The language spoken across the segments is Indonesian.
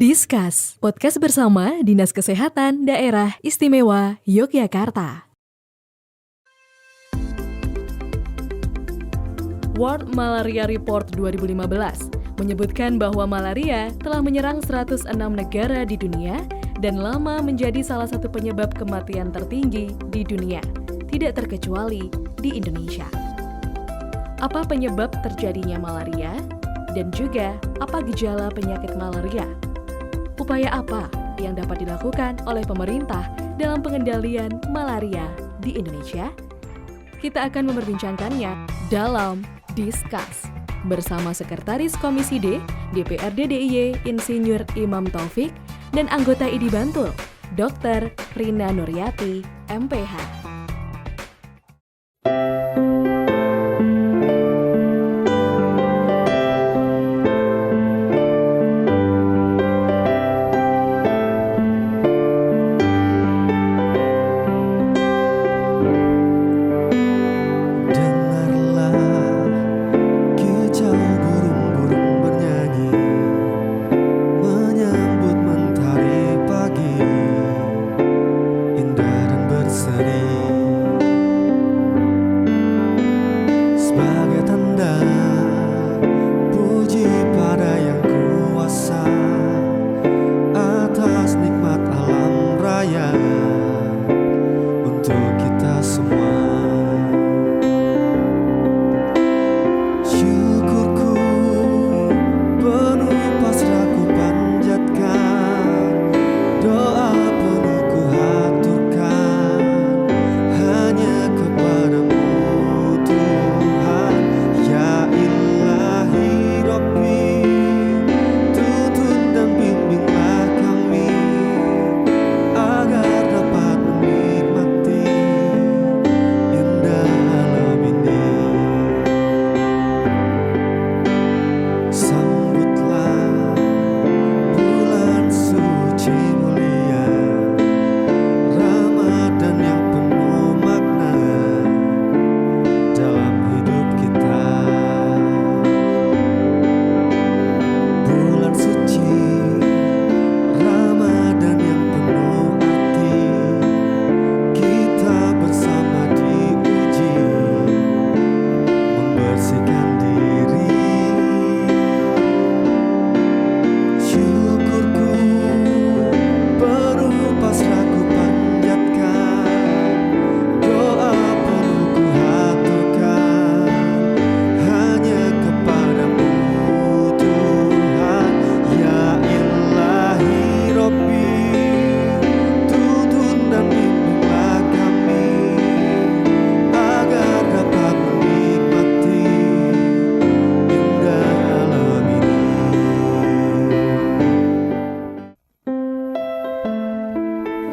Discuss, podcast bersama Dinas Kesehatan Daerah Istimewa Yogyakarta. World Malaria Report 2015 menyebutkan bahwa malaria telah menyerang 106 negara di dunia dan lama menjadi salah satu penyebab kematian tertinggi di dunia, tidak terkecuali di Indonesia. Apa penyebab terjadinya malaria? Dan juga apa gejala penyakit malaria? Upaya apa yang dapat dilakukan oleh pemerintah dalam pengendalian malaria di Indonesia? Kita akan memperbincangkannya dalam Discuss bersama Sekretaris Komisi D DPRD DIY Insinyur Imam Taufik dan anggota ID Bantul, Dr. Rina Nuryati, MPH.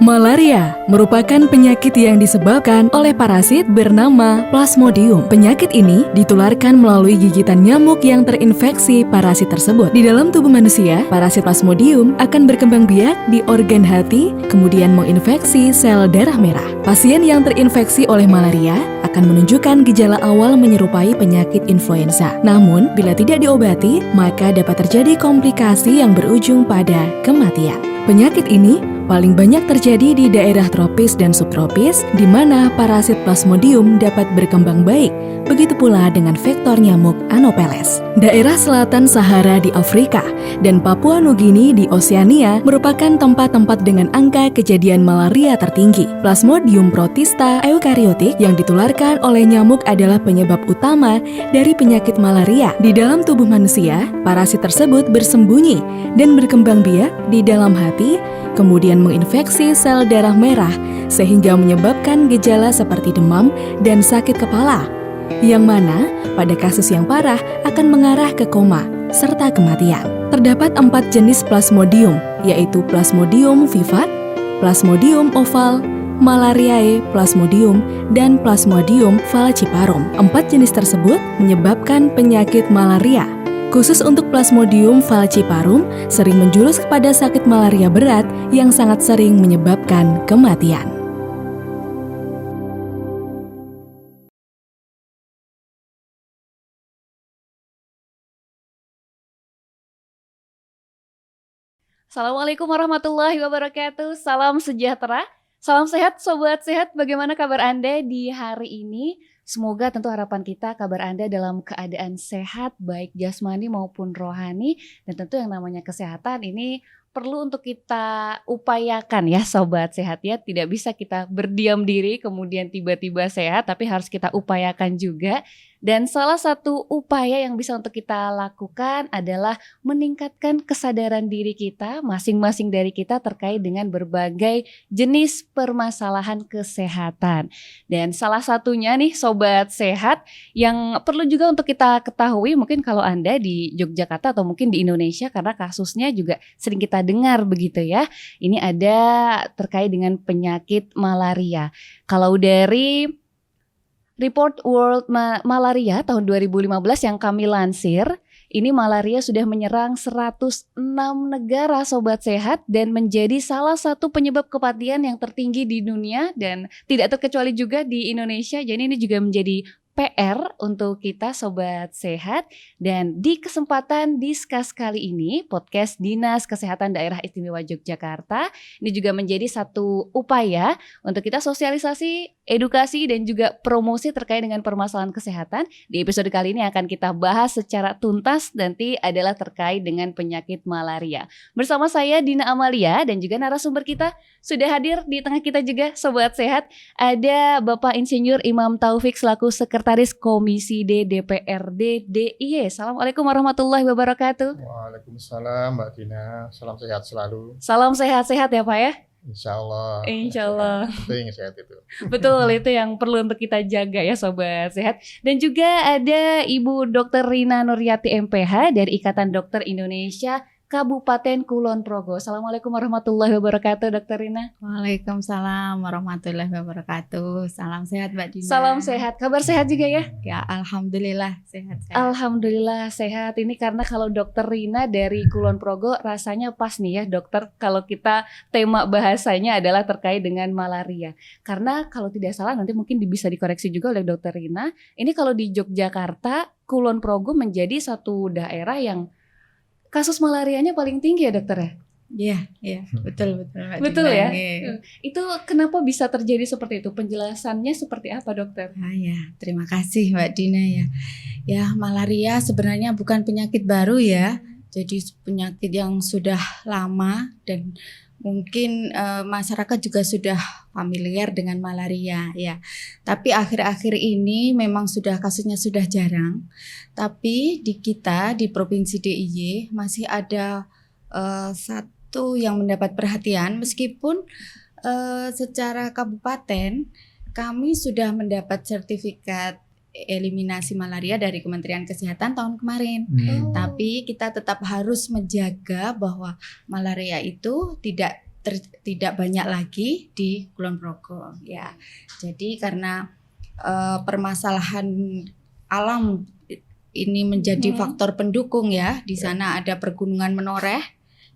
Malaria merupakan penyakit yang disebabkan oleh parasit bernama Plasmodium. Penyakit ini ditularkan melalui gigitan nyamuk yang terinfeksi parasit tersebut. Di dalam tubuh manusia, parasit Plasmodium akan berkembang biak di organ hati, kemudian menginfeksi sel darah merah. Pasien yang terinfeksi oleh malaria akan menunjukkan gejala awal menyerupai penyakit influenza. Namun, bila tidak diobati, maka dapat terjadi komplikasi yang berujung pada kematian. Penyakit ini paling banyak terjadi di daerah tropis dan subtropis, di mana parasit Plasmodium dapat berkembang baik. Begitu pula dengan vektor nyamuk Anopheles. Daerah selatan Sahara di Afrika dan Papua Nugini di Oseania merupakan tempat-tempat dengan angka kejadian malaria tertinggi. Plasmodium protista eukaryotik yang ditularkan oleh nyamuk adalah penyebab utama dari penyakit malaria. Di dalam tubuh manusia, parasit tersebut bersembunyi dan berkembang biak di dalam hati, kemudian menginfeksi sel darah merah sehingga menyebabkan gejala seperti demam dan sakit kepala, yang mana pada kasus yang parah akan mengarah ke koma serta kematian. Terdapat 4 jenis Plasmodium, yaitu Plasmodium vivat, Plasmodium oval, Malariae Plasmodium, dan Plasmodium falciparum. 4 jenis tersebut menyebabkan penyakit malaria. Khusus untuk Plasmodium falciparum sering menjurus kepada sakit malaria berat yang sangat sering menyebabkan kematian. Assalamualaikum warahmatullahi wabarakatuh. Salam sejahtera, salam sehat Sobat Sehat. Bagaimana kabar Anda di hari ini? Semoga tentu harapan kita kabar Anda dalam keadaan sehat, baik jasmani maupun rohani. Dan tentu yang namanya kesehatan ini perlu untuk kita upayakan ya Sobat Sehat ya. Tidak bisa kita berdiam diri kemudian tiba-tiba sehat, tapi harus kita upayakan juga. Dan salah satu upaya yang bisa untuk kita lakukan adalah meningkatkan kesadaran diri kita, masing-masing dari kita terkait dengan berbagai jenis permasalahan kesehatan. Dan salah satunya nih Sobat Sehat yang perlu juga untuk kita ketahui, mungkin kalau Anda di Yogyakarta atau mungkin di Indonesia, karena kasusnya juga sering kita dengar begitu ya. Ini ada terkait dengan penyakit malaria. Kalau dari Report World Malaria tahun 2015 yang kami lansir, ini malaria sudah menyerang 106 negara Sobat Sehat dan menjadi salah satu penyebab kematian yang tertinggi di dunia dan tidak terkecuali juga di Indonesia. Jadi ini juga menjadi PR untuk kita Sobat Sehat. Dan di kesempatan Discuss kali ini, podcast Dinas Kesehatan Daerah Istimewa Yogyakarta, ini juga menjadi satu upaya untuk kita sosialisasi, edukasi dan juga promosi terkait dengan permasalahan kesehatan. Di episode kali ini akan kita bahas secara tuntas nanti adalah terkait dengan penyakit malaria. Bersama saya Dina Amalia dan juga narasumber kita sudah hadir di tengah kita juga Sobat Sehat. Ada Bapak Insinyur Imam Taufik selaku Sekretaris Komisi D DPRD DIY. Assalamualaikum warahmatullahi wabarakatuh. Waalaikumsalam Mbak Dina, salam sehat selalu. Salam sehat-sehat ya Pak ya. Insya Allah. Insya Allah. Itu yang sehat itu. Betul, itu yang perlu untuk kita jaga ya Sobat Sehat. Dan juga ada Ibu Dr. Rina Nuryati MPH dari Ikatan Dokter Indonesia Kabupaten Kulon Progo. Assalamualaikum warahmatullahi wabarakatuh Dr. Rina. Waalaikumsalam warahmatullahi wabarakatuh. Salam sehat Mbak Dina. Salam sehat, kabar sehat juga ya? Ya alhamdulillah sehat. Alhamdulillah sehat. Ini karena kalau Dr. Rina dari Kulon Progo rasanya pas nih ya dokter, kalau kita tema bahasanya adalah terkait dengan malaria. Karena kalau tidak salah nanti mungkin bisa dikoreksi juga oleh Dr. Rina. Ini kalau di Yogyakarta, Kulon Progo menjadi satu daerah yang kasus malarianya paling tinggi ya dokter ya? Iya, betul Mbak Betul Dina. ya? Iya. Itu kenapa bisa terjadi seperti itu? Penjelasannya seperti apa dokter? Ya, terima kasih Mbak Dina ya. Ya, malaria sebenarnya bukan penyakit baru ya. Jadi penyakit yang sudah lama dan mungkin masyarakat juga sudah familiar dengan malaria ya. Tapi akhir-akhir ini memang kasusnya sudah jarang. Tapi di kita di Provinsi DIY masih ada satu yang mendapat perhatian meskipun secara kabupaten kami sudah mendapat sertifikat eliminasi malaria dari Kementerian Kesehatan tahun kemarin. Tapi kita tetap harus menjaga bahwa malaria itu tidak banyak lagi di Kulon Progo ya. Jadi karena permasalahan alam ini menjadi faktor pendukung ya. Di sana ada Pegunungan Menoreh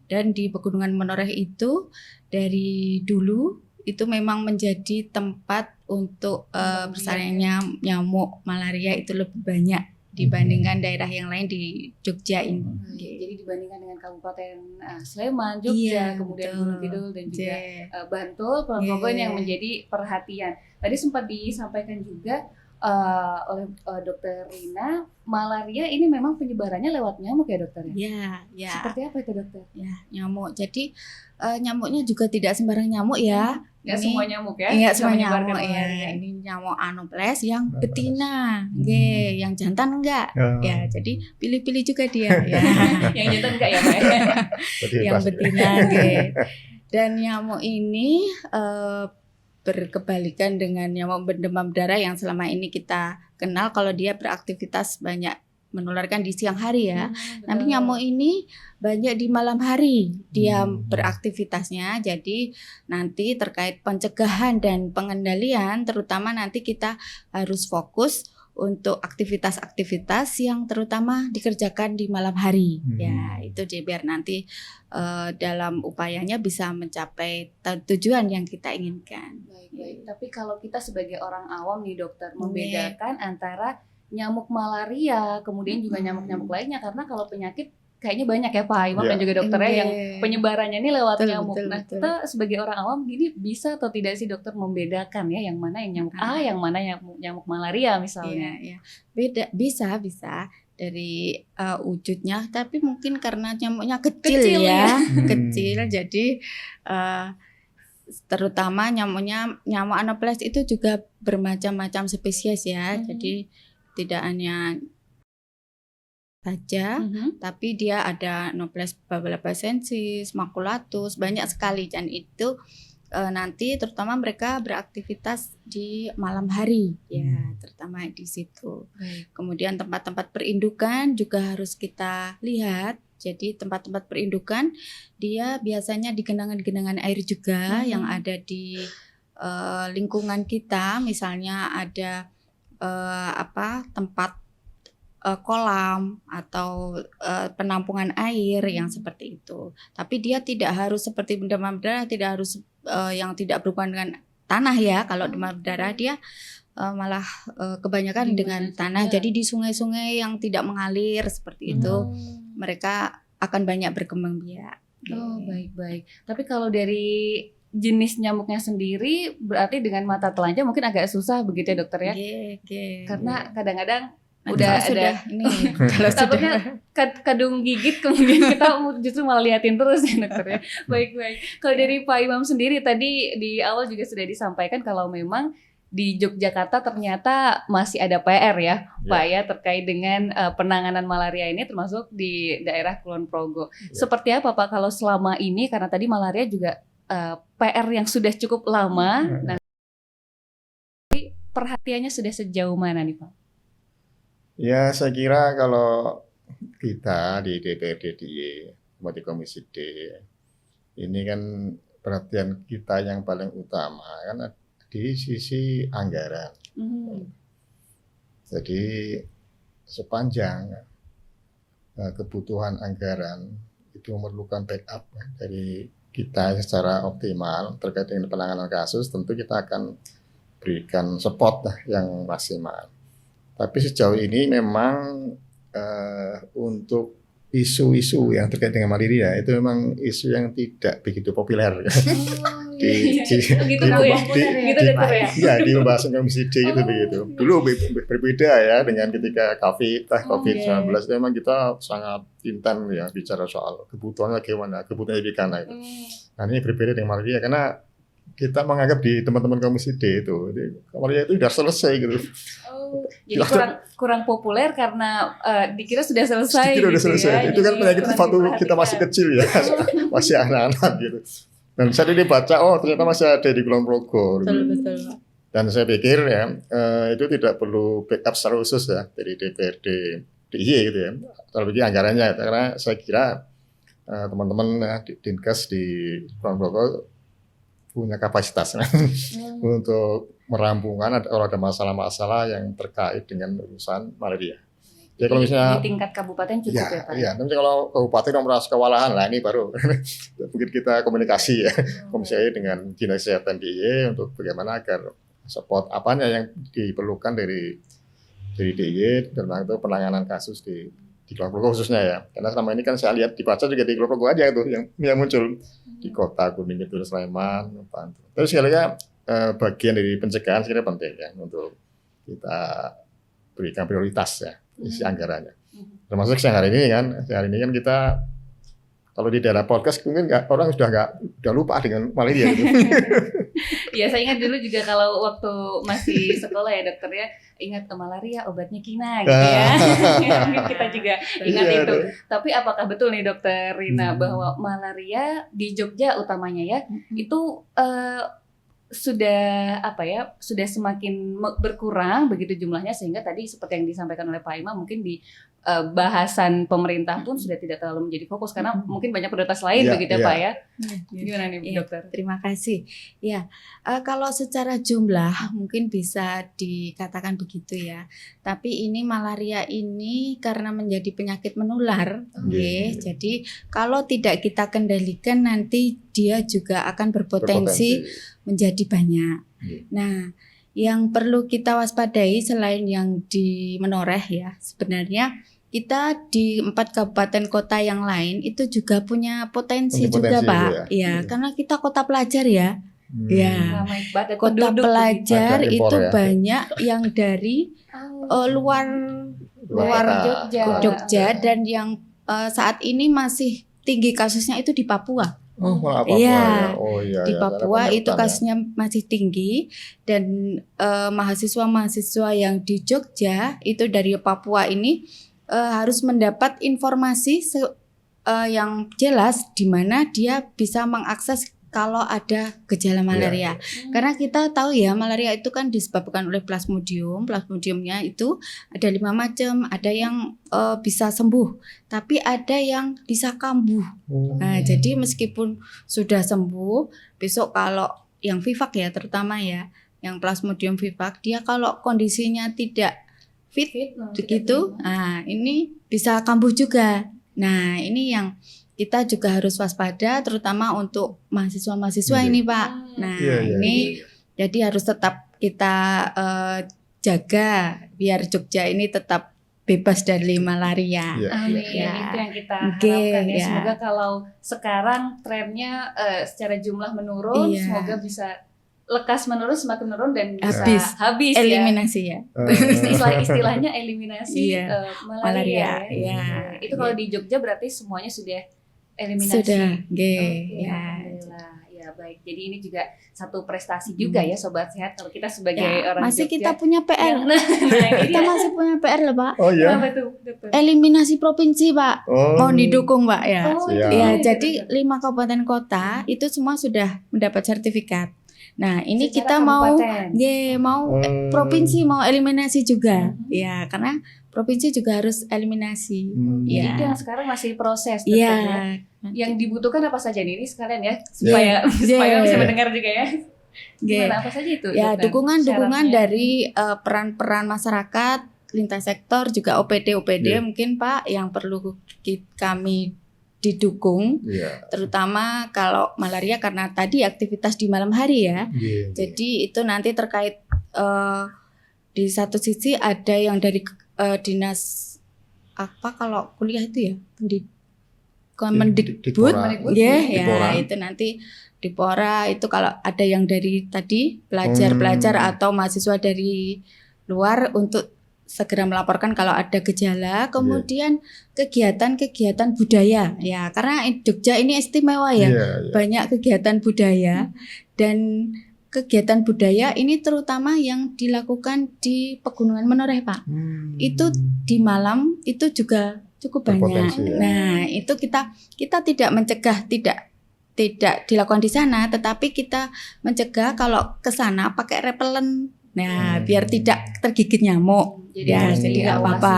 dan di Pegunungan Menoreh itu dari dulu itu memang menjadi tempat untuk bersarangnya nyamuk malaria itu lebih banyak dibandingkan daerah yang lain di Jogja ini. Jadi dibandingkan dengan Kabupaten Sleman, Jogja, kemudian Gunung Kidul dan juga Bantul, Kulon Progo ini yang menjadi perhatian. Tadi sempat disampaikan juga oleh Dokter Rina, malaria ini memang penyebarannya lewat nyamuk ya dokter? Ya. Seperti apa itu dokter? Ya, nyamuk. Jadi nyamuknya juga tidak sembarang nyamuk ya. Nggak semua nyamuk ya? Iya, semua nyamuk ya. Ini nyamuk Anopheles yang betina, yang jantan enggak. Ya, jadi pilih-pilih juga dia. Ya. Yang jantan enggak ya Pak? Yang betina, Dan nyamuk ini berkebalikan dengan nyamuk berdemam berdarah yang selama ini kita kenal kalau dia beraktivitas banyak menularkan di siang hari ya. Tapi nyamuk ini banyak di malam hari dia beraktivitasnya. Jadi nanti terkait pencegahan dan pengendalian terutama nanti kita harus fokus untuk aktivitas-aktivitas yang terutama dikerjakan di malam hari. Ya, itu biar nanti dalam upayanya bisa mencapai tujuan yang kita inginkan. Baik. Tapi kalau kita sebagai orang awam nih dokter membedakan antara nyamuk malaria kemudian juga nyamuk-nyamuk lainnya, karena kalau penyakit kayaknya banyak ya Pak Imam dan juga dokternya yang penyebarannya ini lewat Betul, nyamuk. betul, Nah, betul. kita sebagai orang awam gini bisa atau tidak sih dokter membedakan ya yang mana yang nyamuk A, yang mana nyamuk malaria misalnya? Iya, iya. Beda, bisa dari wujudnya, tapi mungkin karena nyamuknya kecil Kecil ya, Hmm. kecil. Jadi terutama nyamuk Anopheles itu juga bermacam-macam spesies ya. Jadi tidak hanya saja, tapi dia ada Anopheles babalabacensis, maculatus, banyak sekali, dan itu nanti terutama mereka beraktivitas di malam hari ya, terutama di situ. Kemudian tempat-tempat perindukan juga harus kita lihat. Jadi tempat-tempat perindukan dia biasanya di genangan-genangan air juga yang ada di lingkungan kita. Misalnya ada tempat kolam atau penampungan air yang seperti itu. Tapi dia tidak harus seperti demam berdarah, tidak harus yang tidak berhubungan dengan tanah ya. Kalau demam berdarah dia malah kebanyakan dengan tanah. Jadi di sungai-sungai yang tidak mengalir seperti itu mereka akan banyak berkembang biak. Oh, baik-baik. Tapi kalau dari jenis nyamuknya sendiri berarti dengan mata telanjang mungkin agak susah begitu ya dokter ya? Karena kadang-kadang udah ada ini kalau takutnya kadung gigit kemudian kita justru malah liatin terus ya dokter ya. Baik-baik. Kalau dari Pak Imam sendiri tadi di awal juga sudah disampaikan kalau memang di Yogyakarta ternyata masih ada PR ya Pak ya terkait dengan penanganan malaria ini termasuk di daerah Kulon Progo. Seperti apa Pak kalau selama ini, karena tadi malaria juga PR yang sudah cukup lama. Nah, perhatiannya sudah sejauh mana nih Pak? Ya, saya kira kalau kita di DPRD di Komisi D, ini kan perhatian kita yang paling utama kan di sisi anggaran. Jadi sepanjang kebutuhan anggaran itu memerlukan backup dari kita secara optimal terkait dengan penanganan kasus, tentu kita akan berikan support yang maksimal. Tapi sejauh ini memang untuk isu-isu yang terkait dengan malaria itu memang isu yang tidak begitu populer di pembahasan Komisi D itu begitu. Dulu berbeda ya dengan ketika COVID-19 itu memang kita sangat intan ya bicara soal kebutuhannya bagaimana, kebutuhan ikan itu. Nah ini berbeda dengan malaria karena kita menganggap di teman-teman Komisi D itu malaria itu sudah selesai gitu. Jadi kurang populer karena dikira sudah selesai. Dikira sudah selesai. Ya, itu kan penyakit waktu kita masih kecil ya, masih anak-anak gitu. Dan saya ini baca, ternyata masih ada di Kulon Progo. Betul. Dan saya pikir ya itu tidak perlu backup secara khusus ya dari DPRD DIY gitu ya. Terlebih anggarannya, karena saya kira teman-teman di Dinkes di Kulon Progo punya kapasitas untuk merampungkan kalau ada masalah-masalah yang terkait dengan urusan malaria. Ya kalau misalnya di tingkat kabupaten cukup ya Pak. Iya, tapi kalau kabupaten yang merasa kewalahan lah ini baru mungkin kita komunikasi ya Komisi dengan Dinas Kesehatan DIY untuk bagaimana agar support apanya yang diperlukan dari DIY tentang itu penanganan kasus di Kulon Progo khususnya ya. Karena selama ini kan saya lihat dibaca juga di Kulon Progo aja tuh yang muncul di kota Kuning itu Sleman, Bantul. Terus sekali lagi bagian dari pencegahan sekiranya penting ya untuk kita berikan prioritas ya isi anggarannya. Termasuk siang hari ini kan kita kalau di daerah podcast mungkin orang sudah lupa dengan malaria gitu. Iya, saya ingat dulu juga kalau waktu masih sekolah ya dokter ya, ingat malaria obatnya kina gitu ya. Mungkin kita juga ingat itu. Tapi apakah betul nih dokter Rina bahwa malaria di Jogja utamanya ya itu sudah semakin berkurang begitu jumlahnya, sehingga tadi seperti yang disampaikan oleh Pak Imam mungkin di bahasan pemerintah pun sudah tidak terlalu menjadi fokus karena mungkin banyak prioritas lain begitu ya Pak ya. Gimana nih dokter? Terima kasih. Ya, kalau secara jumlah mungkin bisa dikatakan begitu ya. Tapi ini malaria ini karena menjadi penyakit menular, jadi kalau tidak kita kendalikan nanti dia juga akan berpotensi menjadi banyak. Nah, yang perlu kita waspadai selain yang di menoreh ya, sebenarnya kita di 4 kabupaten kota yang lain itu juga punya potensi Punya juga potensi Pak. itu ya? Ya, karena kita kota pelajar ya. Ya. Ramai padat Kota penduduk pelajar Ada impor itu ya? banyak yang dari luar luar Jogja. Jogja dan yang saat ini masih tinggi kasusnya itu di Papua. Oh, malah Papua Iya. ya. Oh iya. Di ya, karena Papua banyak itu hutan ya. kasusnya masih tinggi dan mahasiswa-mahasiswa yang di Jogja itu dari Papua ini harus mendapat informasi yang jelas di mana dia bisa mengakses kalau ada gejala malaria. Karena kita tahu ya malaria itu kan disebabkan oleh plasmodium. Plasmodiumnya itu ada 5 macam. Ada yang bisa sembuh, tapi ada yang bisa kambuh. Nah, jadi meskipun sudah sembuh, besok kalau yang vivax ya terutama ya, yang plasmodium vivax, dia kalau kondisinya tidak fit begitu, nah ini bisa kambuh juga. Nah, ini yang kita juga harus waspada terutama untuk mahasiswa-mahasiswa ini Pak. Nah, ini jadi harus tetap kita jaga biar Jogja ini tetap bebas dari malaria. Amin. Ya. Itu yang kita Oke, harapkan ya. ya. Semoga kalau sekarang trennya secara jumlah menurun, Iya. semoga bisa lekas menurun, semakin menurun dan bisa Habis. habis Eliminasi ya. Istilahnya eliminasi Iya. malaria. Malaria, Ya. iya. Itu kalau di Jogja berarti semuanya sudah eliminasi. Sudah, Oke, ya. alhamdulillah. Ya baik. Jadi ini juga satu prestasi juga ya Sobat Sehat kalau kita sebagai Ya, orang masih Jogja. kita punya PR. Nah, ini Kita dia. masih punya PR loh Pak. Oh iya. Kenapa tuh? Betul. Eliminasi provinsi Pak. Oh. Mau didukung Pak ya. Oh, Siap. Ya, iya, jadi betul. 5 kabupaten kota itu semua sudah mendapat sertifikat. Nah, ini Secara kita mau kabupaten. mau Hmm. provinsi mau eliminasi juga. Ya, karena provinsi juga harus eliminasi. Jadi Ya. itu yang sekarang masih proses tetap Iya. ya. Yang dibutuhkan apa saja nih? Ini sekalian ya supaya supaya bisa mendengar juga ya. Gimana apa saja itu? Ya, Dokter? dukungan Syaratnya? dari peran-peran masyarakat, lintas sektor juga OPD Iya. mungkin Pak yang perlu kami didukung, Iya. terutama kalau malaria karena tadi aktivitas di malam hari ya. Iya. Jadi itu nanti terkait di satu sisi ada yang dari dinas apa kalau kuliah itu ya Kemendikbud, Dipora. ya, Dipora. ya itu nanti Dipora itu kalau ada yang dari tadi pelajar-pelajar atau mahasiswa dari luar untuk segera melaporkan kalau ada gejala, kemudian kegiatan-kegiatan budaya ya karena Jogja ini istimewa ya, Iya. banyak kegiatan budaya dan kegiatan budaya ini terutama yang dilakukan di Pegunungan Menoreh Pak. Itu di malam itu juga cukup banyak. Berpotensi, ya. Nah, itu kita tidak mencegah tidak dilakukan di sana, tetapi kita mencegah kalau ke sana pakai repelen. Nah, biar tidak tergigit nyamuk. Ya, jadi nggak apa-apa.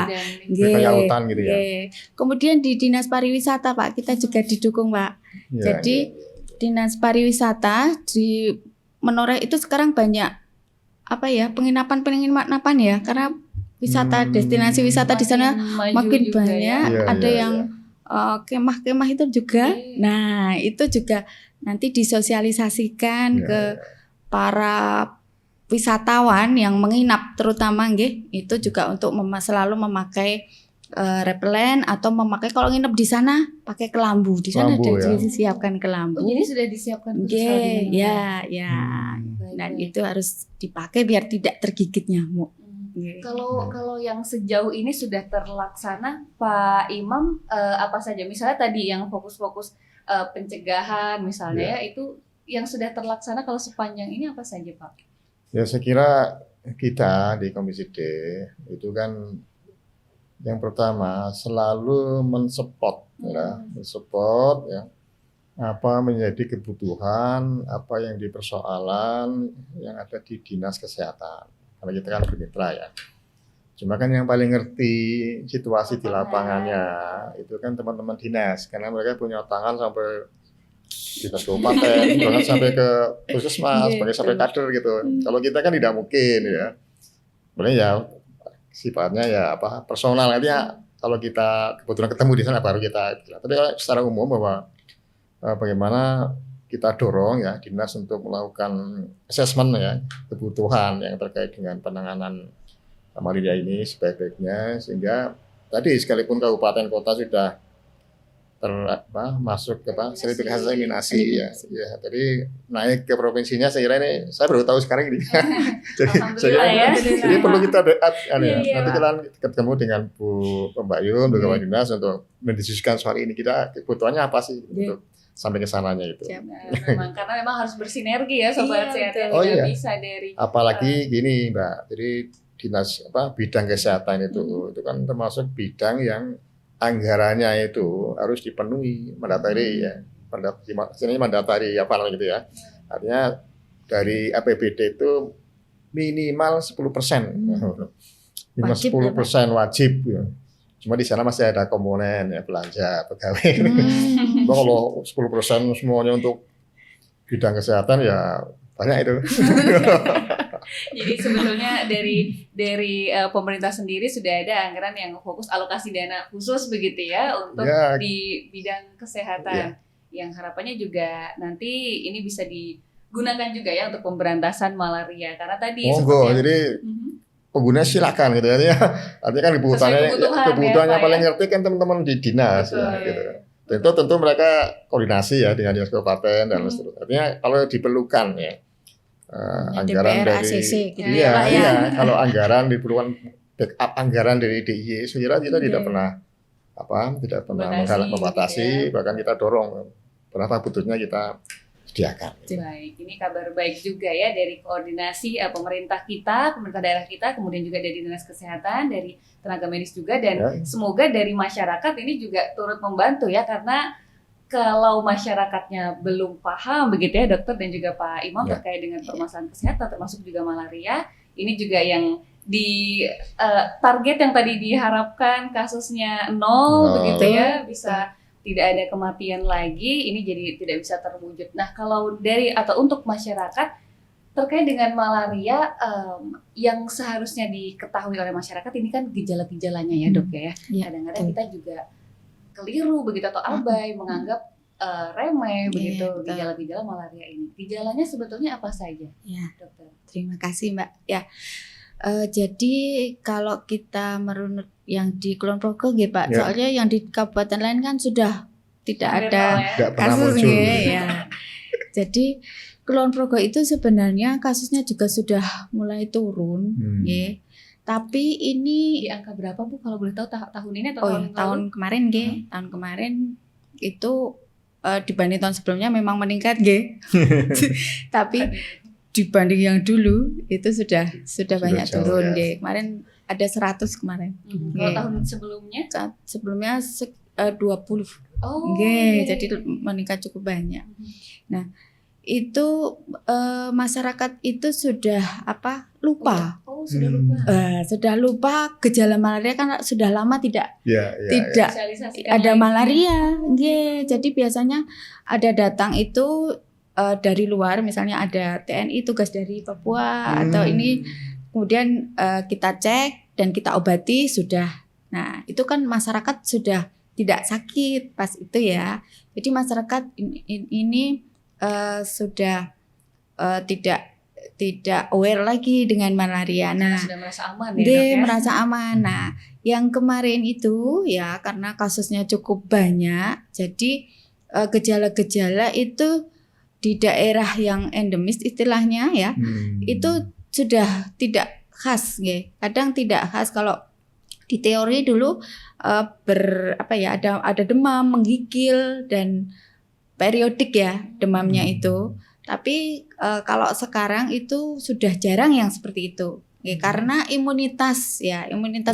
Kayak hutan gitu ya. Kemudian di Dinas Pariwisata Pak, kita juga didukung Pak. Iya, Jadi Dinas Pariwisata di Menoreh itu sekarang banyak apa ya penginapan ya karena wisata destinasi wisata di sana makin banyak. Iya, Ada iya, yang kemah-kemah itu juga. Nah, itu juga nanti disosialisasikan Iya, ke para wisatawan yang menginap terutama nggih, itu juga untuk selalu memakai repelen atau memakai kalau nginep di sana pakai kelambu. Di sana Kelambu, ada ya. disiapkan kelambu. Jadi sudah disiapkan khusus Nggih, hal ini. ya. Dan itu harus dipakai biar tidak tergigit nyamuk. Nggih. Kalau yang sejauh ini sudah terlaksana, Pak Imam, apa saja? Misalnya tadi yang fokus-fokus pencegahan, misalnya ya, itu yang sudah terlaksana kalau sepanjang ini apa saja, Pak? Ya saya kira kita di Komisi D itu kan yang pertama selalu mensupport ya apa menjadi kebutuhan, apa yang dipersoalan yang ada di Dinas Kesehatan. Karena kita kan bermitra ya. Cuma kan yang paling ngerti situasi di lapangannya itu kan teman-teman dinas karena mereka punya tangan sampai dinas kabupaten, bahkan sampai ke puskesmas, sampai kader gitu. Kalau kita kan tidak mungkin ya. Sebenarnya ya sifatnya ya apa personal nantinya kalau kita kebetulan ketemu di sana baru kita. Tapi secara umum bahwa bagaimana kita dorong ya dinas untuk melakukan assessment ya kebutuhan yang terkait dengan penanganan malaria ini sebaik-baiknya sehingga tadi sekalipun kabupaten kota sudah masuk ke sertifikasi eliminasi ya. Tadi naik ke provinsinya saya kira ini saya baru tahu sekarang ini. Alhamdulillah ya. Jadi perlu kita Iya, nanti kita ketemu dengan Bu Mbak Yun, Bu Kepala Dinas untuk mendiskusikan soal ini, kita kebutuhannya apa sih untuk sampai ke sananya itu. Nah, karena memang harus bersinergi ya sobat sehat ya. Oh, Tidak iya. bisa dari Apalagi gini Mbak, jadi dinas bidang kesehatan itu kan termasuk bidang yang anggarannya itu harus dipenuhi mandatari ya, mandatari apa namanya gitu ya. Artinya dari APBD itu minimal 10%, minimal 10% wajib. Ya. Cuma di sana masih ada komponen ya belanja pegawai. Kalau 10% semuanya untuk bidang kesehatan ya banyak itu. Jadi sebetulnya dari pemerintah sendiri sudah ada anggaran yang fokus alokasi dana khusus begitu ya untuk di bidang kesehatan. Yang harapannya juga nanti ini bisa digunakan juga ya untuk pemberantasan malaria karena tadi jadi pengguna silakan gitu ya. Artinya kan kebutuhannya paling ngerti kan teman-teman di dinas ya, gitu. Tentu mereka koordinasi ya dengan dinas kabupaten dan seterusnya. Artinya kalau diperlukan ya anggaran DPR, dari ACC gitu iya, kalau anggaran diperlukan backup anggaran dari DIY saya kira kita tidak pernah membatasi, bahkan kita dorong berapa butuhnya kita sediakan. Baik, ini kabar baik juga ya dari koordinasi pemerintah daerah kita, kemudian juga dari dinas kesehatan, dari tenaga medis juga, dan semoga dari masyarakat ini juga turut membantu ya, karena kalau masyarakatnya belum paham begitu ya dokter dan juga Pak Imam terkait dengan permasalahan kesehatan termasuk juga malaria, ini juga yang di target yang tadi diharapkan kasusnya 0 begitu ya, bisa tidak ada kematian lagi, ini jadi tidak bisa terwujud. Nah kalau untuk masyarakat terkait dengan malaria yang seharusnya diketahui oleh masyarakat ini kan gejala-gejalanya ya dok ya. Kadang-kadang kita juga keliru begitu atau abai menganggap remeh begitu gejala-gejala malaria ini. Gejalanya sebetulnya apa saja, dokter? Terima kasih Mbak. Ya, jadi kalau kita merunut yang di Kulon Progo Pak, soalnya yang di kabupaten lain kan sudah tidak ada kasusnya ya. Jadi Kulon Progo itu sebenarnya kasusnya juga sudah mulai turun, Tapi ini di angka berapa Bu kalau boleh tahu tahun ini atau tahun kemarin tahun kemarin itu dibanding tahun sebelumnya memang meningkat tapi dibanding yang dulu itu sudah banyak turun kemarin ada 100 kemarin. Kalau tahun sebelumnya? Sebelumnya 20. Jadi meningkat cukup banyak. Nah, itu masyarakat itu sudah lupa. Sudah lupa gejala malaria kan sudah lama tidak ada malaria. Jadi biasanya ada datang itu dari luar, misalnya ada TNI tugas dari Papua atau ini, kemudian kita cek dan kita obati sudah. Nah itu kan masyarakat sudah tidak sakit pas itu ya. Jadi masyarakat ini sudah tidak aware lagi dengan malaria. Nah, sudah merasa aman merasa aman. Nah, yang kemarin itu ya karena kasusnya cukup banyak, jadi gejala-gejala itu di daerah yang endemis istilahnya ya, itu sudah tidak khas, kadang tidak khas. Kalau di teori dulu ada demam, menggigil dan periodik ya demamnya itu. Tapi kalau sekarang itu sudah jarang yang seperti itu, karena imunitas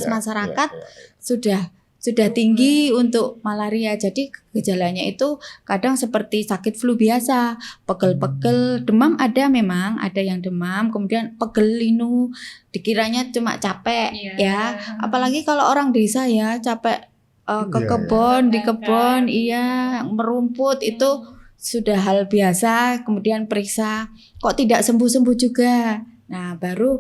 masyarakat sudah tinggi untuk malaria. Jadi gejalanya itu kadang seperti sakit flu biasa, pegel-pegel, demam memang ada yang demam, kemudian pegel linu, dikiranya cuma capek ya. Apalagi kalau orang desa ya capek ke kebun, di kebun merumput itu sudah hal biasa, kemudian periksa kok tidak sembuh-sembuh juga. Nah, baru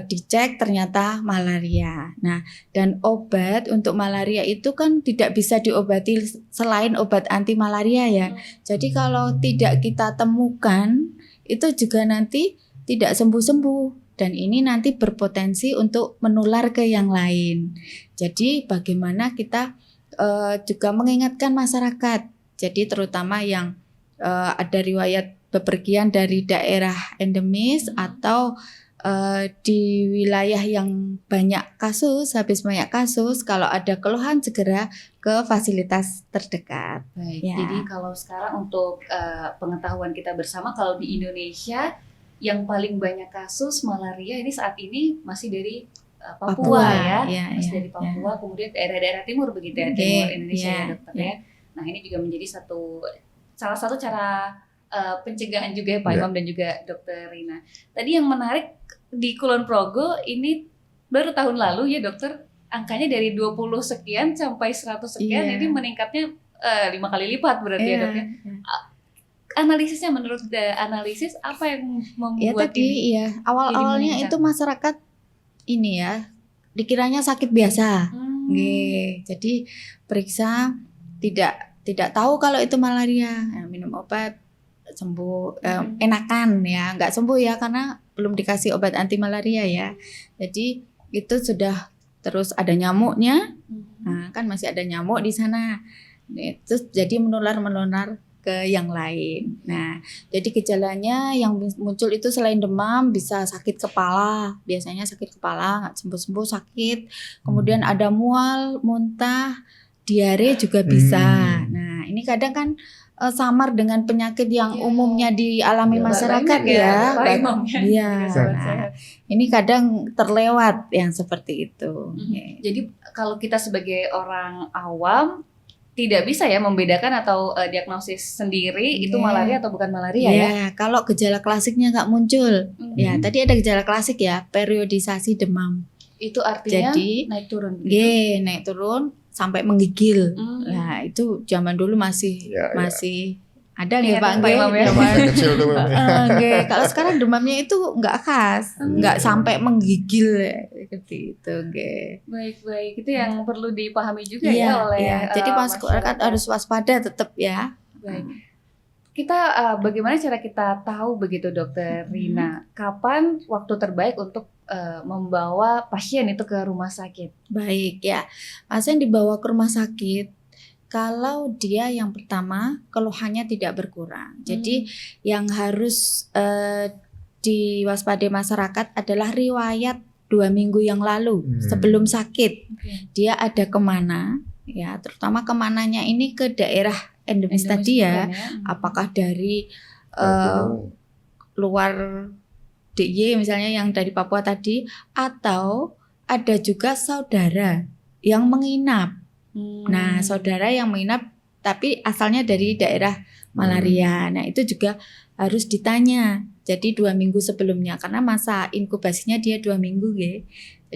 dicek ternyata malaria. Nah, dan obat untuk malaria itu kan tidak bisa diobati selain obat anti malaria ya. Jadi kalau tidak kita temukan itu juga nanti tidak sembuh-sembuh. dan ini nanti berpotensi untuk menular ke yang lain. Jadi bagaimana kita juga mengingatkan masyarakat. Jadi terutama yang ada riwayat bepergian dari daerah endemis atau di wilayah yang banyak kasus, habis banyak kasus, kalau ada keluhan segera ke fasilitas terdekat. Baik, Ya. jadi kalau sekarang untuk pengetahuan kita bersama, kalau di Indonesia yang paling banyak kasus malaria ini saat ini masih dari Papua, ya, masih dari Papua, kemudian daerah-daerah timur begitu ya, timur Indonesia ya dokter ya. Nah ini juga menjadi salah satu cara pencegahan juga ya Pak Imam dan juga Dokter Rina. Tadi yang menarik di Kulon Progo ini baru tahun lalu ya dokter, angkanya dari 20 sekian sampai 100 sekian, jadi meningkatnya 5 kali lipat berarti ya dok ya. Analisisnya menurut analisis apa yang membuat tadi ini? Awal-awalnya itu masyarakat ini ya dikiranya sakit biasa. Jadi periksa tidak tahu kalau itu malaria. Minum obat sembuh, enakan ya, nggak sembuh ya karena belum dikasih obat anti malaria ya. Jadi itu sudah terus ada nyamuknya. Nah, kan masih ada nyamuk di sana. Terus jadi menular ke yang lain. Nah, jadi gejalanya yang muncul itu selain demam bisa sakit kepala, biasanya sakit kepala nggak sembuh-sembuh sakit, kemudian ada mual, muntah, diare juga bisa. Nah, ini kadang kan samar dengan penyakit yang umumnya dialami masyarakat ya. Nah, ini kadang terlewat yang seperti itu. Jadi kalau kita sebagai orang awam tidak bisa ya membedakan atau diagnosis sendiri itu malaria atau bukan malaria ya. Kalau gejala klasiknya nggak muncul. Ya, tadi ada gejala klasik ya, periodisasi demam. Itu artinya jadi, naik turun gitu. Naik turun sampai menggigil. Nah, itu zaman dulu masih ada nggih Pak Imam ya. Kecil tuh. Kalau sekarang demamnya itu nggak khas, nggak sampai menggigil seperti itu. Baik, itu yang perlu dipahami juga ya oleh jadi masyarakat harus waspada tetap ya. Baik. Kita bagaimana cara kita tahu begitu Dokter Rina, kapan waktu terbaik untuk membawa pasien itu ke rumah sakit? Baik ya, pasien dibawa ke rumah sakit kalau dia yang pertama keluhannya tidak berkurang. Jadi yang harus diwaspadai masyarakat adalah riwayat 2 minggu yang lalu sebelum sakit. Dia ada kemana? Ya, terutama kemananya ini ke daerah endemis tadi ya. Apakah dari luar DIY misalnya yang dari Papua tadi, atau ada juga saudara yang menginap. Nah, saudara yang menginap tapi asalnya dari daerah malaria. Nah, itu juga harus ditanya. Jadi 2 minggu sebelumnya karena masa inkubasinya dia 2 minggu ya.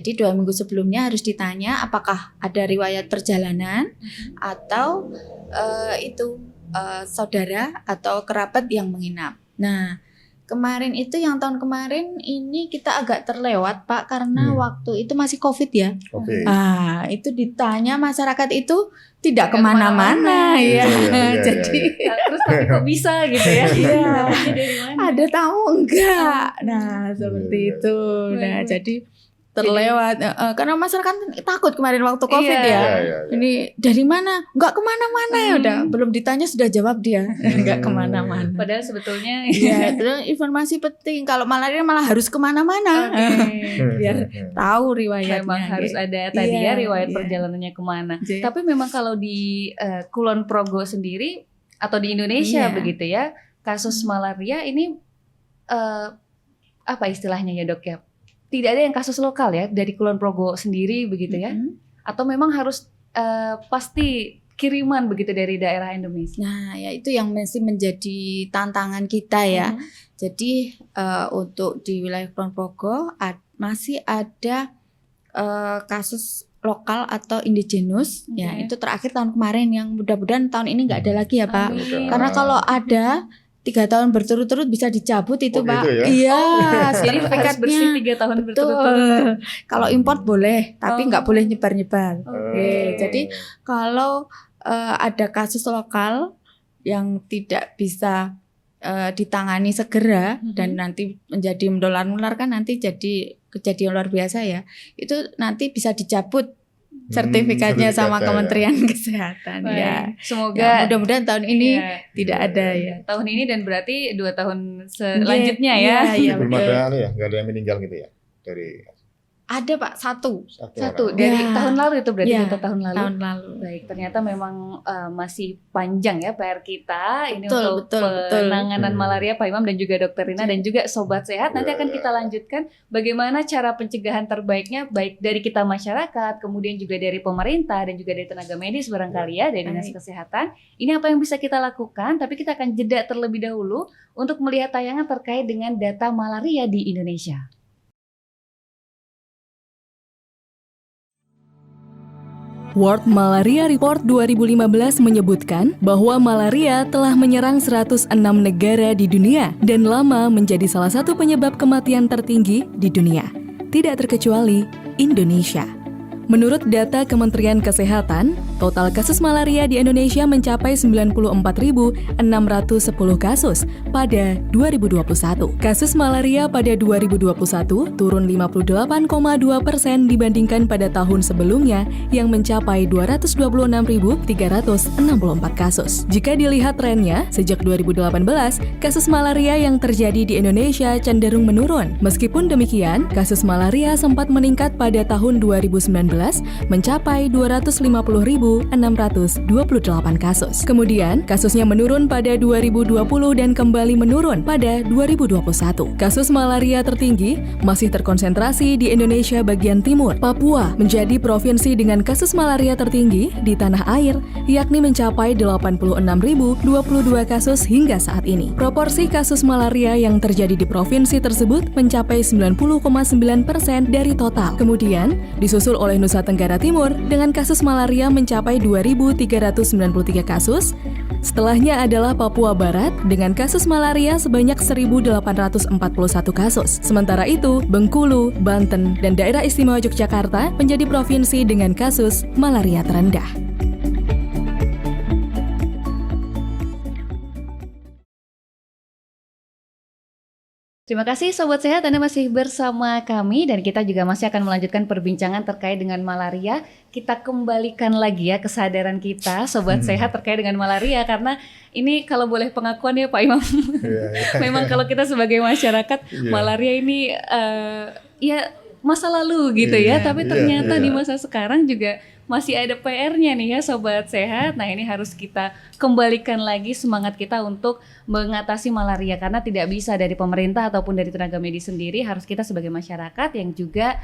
Jadi 2 minggu sebelumnya harus ditanya apakah ada riwayat perjalanan atau saudara atau kerabat yang menginap. Nah, kemarin itu yang tahun kemarin ini kita agak terlewat Pak karena waktu itu masih COVID ya. Itu ditanya masyarakat itu tidak kemana-mana ya. Jadi terus tapi kok bisa gitu ya? Ada tahu enggak? Nah seperti itu. Nah jadi terlewat karena masyarakat takut kemarin waktu COVID Ini dari mana? Enggak kemana-mana ya udah. Belum ditanya sudah jawab dia enggak kemana-mana. Padahal sebetulnya itu informasi penting. Kalau malaria malah harus kemana-mana biar tahu riwayatnya. Memang harus ada tadi ya riwayat perjalanannya kemana. Tapi memang kalau di Kulon Progo sendiri atau di Indonesia begitu ya, kasus malaria ini apa istilahnya ya dok ya? Tidak ada yang kasus lokal ya dari Kulon Progo sendiri begitu ya? Atau memang harus pasti kiriman begitu dari daerah endemis? Nah ya itu yang masih menjadi tantangan kita ya. Jadi untuk di wilayah Kulon Progo masih ada kasus lokal atau indigenous ya, itu terakhir tahun kemarin, yang mudah-mudahan tahun ini nggak ada lagi ya Pak. Karena kalau ada 3 tahun berturut-turut bisa dicabut itu Pak. Gitu ya? Iya, jadi harus bersih 3 tahun berturut-turut. Kalau import boleh, tapi nggak boleh nyebar-nyebar. Jadi kalau ada kasus lokal yang tidak bisa ditangani segera dan nanti menjadi menular kan nanti jadi kejadian luar biasa ya, itu nanti bisa dicabut sertifikatnya sama Kementerian Kesehatan. Baik. Ya. Semoga mudah-mudahan tahun ini Iya. tidak ada ya. tahun ini dan berarti 2 tahun selanjutnya ya. Iya, Belum betul. ada ya, nggak ada yang meninggal gitu ya dari Ada Pak, satu Satu orang. dari Ya. tahun lalu itu berarti Ya, data tahun lalu. tahun lalu. Baik, ternyata memang masih panjang ya PR kita ini Betul, untuk betul. penanganan malaria Pak Imam dan juga Dokter Rina dan juga Sobat Sehat. Nanti akan kita lanjutkan bagaimana cara pencegahan terbaiknya baik dari kita masyarakat, kemudian juga dari pemerintah dan juga dari tenaga medis barangkali ya, dari Dinas Baik. Kesehatan. Ini apa yang bisa kita lakukan, tapi kita akan jeda terlebih dahulu untuk melihat tayangan terkait dengan data malaria di Indonesia. World Malaria Report 2015 menyebutkan bahwa malaria telah menyerang 106 negara di dunia dan lama menjadi salah satu penyebab kematian tertinggi di dunia, tidak terkecuali Indonesia. Menurut data Kementerian Kesehatan, total kasus malaria di Indonesia mencapai 94.610 kasus pada 2021. Kasus malaria pada 2021 turun 58,2% dibandingkan pada tahun sebelumnya yang mencapai 226.364 kasus. Jika dilihat trennya, sejak 2018, kasus malaria yang terjadi di Indonesia cenderung menurun. Meskipun demikian, kasus malaria sempat meningkat pada tahun 2019 mencapai 250.628 kasus. Kemudian, kasusnya menurun pada 2020 dan kembali menurun pada 2021. Kasus malaria tertinggi masih terkonsentrasi di Indonesia bagian timur. Papua menjadi provinsi dengan kasus malaria tertinggi di tanah air, yakni mencapai 86.022 kasus hingga saat ini. Proporsi kasus malaria yang terjadi di provinsi tersebut mencapai 90,9% dari total. Kemudian, disusul oleh Nusa Tenggara Timur dengan kasus malaria mencapai 2.393 kasus. Setelahnya adalah Papua Barat dengan kasus malaria sebanyak 1.841 kasus. Sementara itu, Bengkulu, Banten, dan Daerah Istimewa Yogyakarta menjadi provinsi dengan kasus malaria terendah. Terima kasih Sobat Sehat, Anda masih bersama kami dan kita juga masih akan melanjutkan perbincangan terkait dengan malaria. Kita kembalikan lagi ya kesadaran kita Sobat Sehat terkait dengan malaria, karena ini kalau boleh pengakuan ya Pak Imam, memang kalau kita sebagai masyarakat malaria ini ya masa lalu gitu ya, tapi ternyata di masa sekarang juga masih ada PR-nya nih ya Sobat Sehat. Nah ini harus kita kembalikan lagi semangat kita untuk mengatasi malaria, karena tidak bisa dari pemerintah ataupun dari tenaga medis sendiri, harus kita sebagai masyarakat yang juga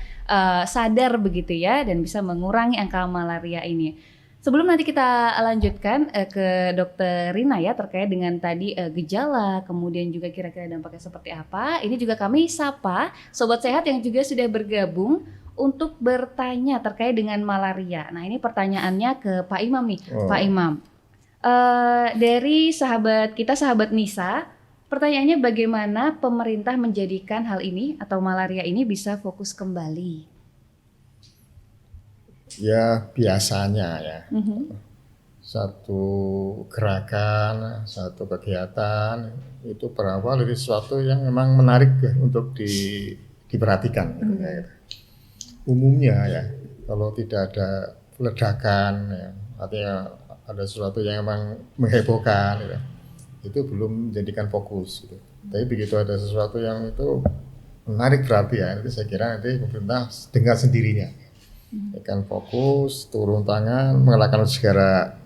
sadar begitu ya dan bisa mengurangi angka malaria ini. Sebelum nanti kita lanjutkan ke Dokter Rina ya terkait dengan tadi gejala, kemudian juga kira-kira dampaknya seperti apa. Ini juga kami sapa Sobat Sehat yang juga sudah bergabung untuk bertanya terkait dengan malaria. Nah ini pertanyaannya ke Pak Imam nih, Pak Imam. Dari sahabat kita, sahabat Nisa, pertanyaannya bagaimana pemerintah menjadikan hal ini atau malaria ini bisa fokus kembali? Ya biasanya ya, satu gerakan, satu kegiatan itu berawal dari sesuatu yang memang menarik untuk diperhatikan. Umumnya ya, kalau tidak ada ledakan, ya, artinya ada sesuatu yang memang menghebohkan, ya, itu belum menjadikan fokus. Gitu. Tapi begitu ada sesuatu yang itu menarik perhatian, itu saya kira nanti pemerintah dengan sendirinya akan fokus, turun tangan, mengerahkan segala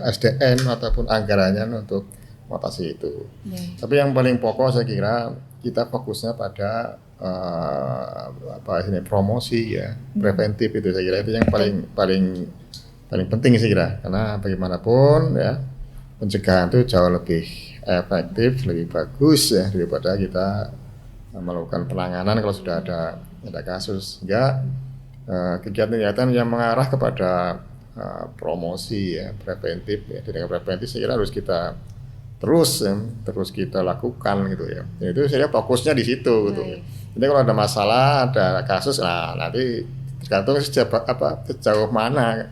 SDM ataupun anggarannya untuk mengatasi itu. Tapi yang paling pokok saya kira kita fokusnya pada promosi ya, preventif itu saya kira itu yang paling penting saya kira, karena bagaimanapun ya pencegahan itu jauh lebih efektif, lebih bagus ya daripada kita melakukan penanganan kalau sudah ada kasus. Sehingga kegiatan-kegiatan yang mengarah kepada promosi ya, preventif ya, tindakan preventif saya kira harus kita terus kita lakukan gitu ya. Itu saya fokusnya di situ gitu. Jadi kalau ada masalah, ada kasus, nah nanti tergantung sejauh mana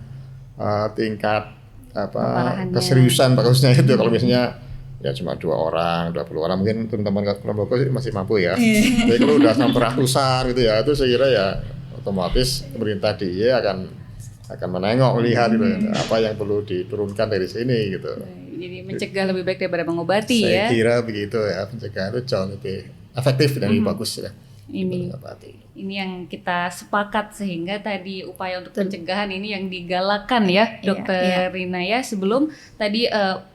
tingkat Keparahannya. keseriusan kasusnya itu. Kalau biasanya ya cuma 2 orang, 20 orang mungkin teman-teman kelompok masih mampu ya. Tapi kalau udah sampai ratusan gitu ya, itu saya kira ya otomatis pemerintah DIY akan menengok melihat gitu apa yang perlu diturunkan dari sini gitu. Jadi mencegah lebih baik daripada mengobati ya. Saya kira begitu ya, pencegahan itu jauh lebih efektif dan lebih bagus ya. Ini yang kita sepakat, sehingga tadi upaya untuk pencegahan ini yang digalakan ya Dokter Rina ya. Sebelum tadi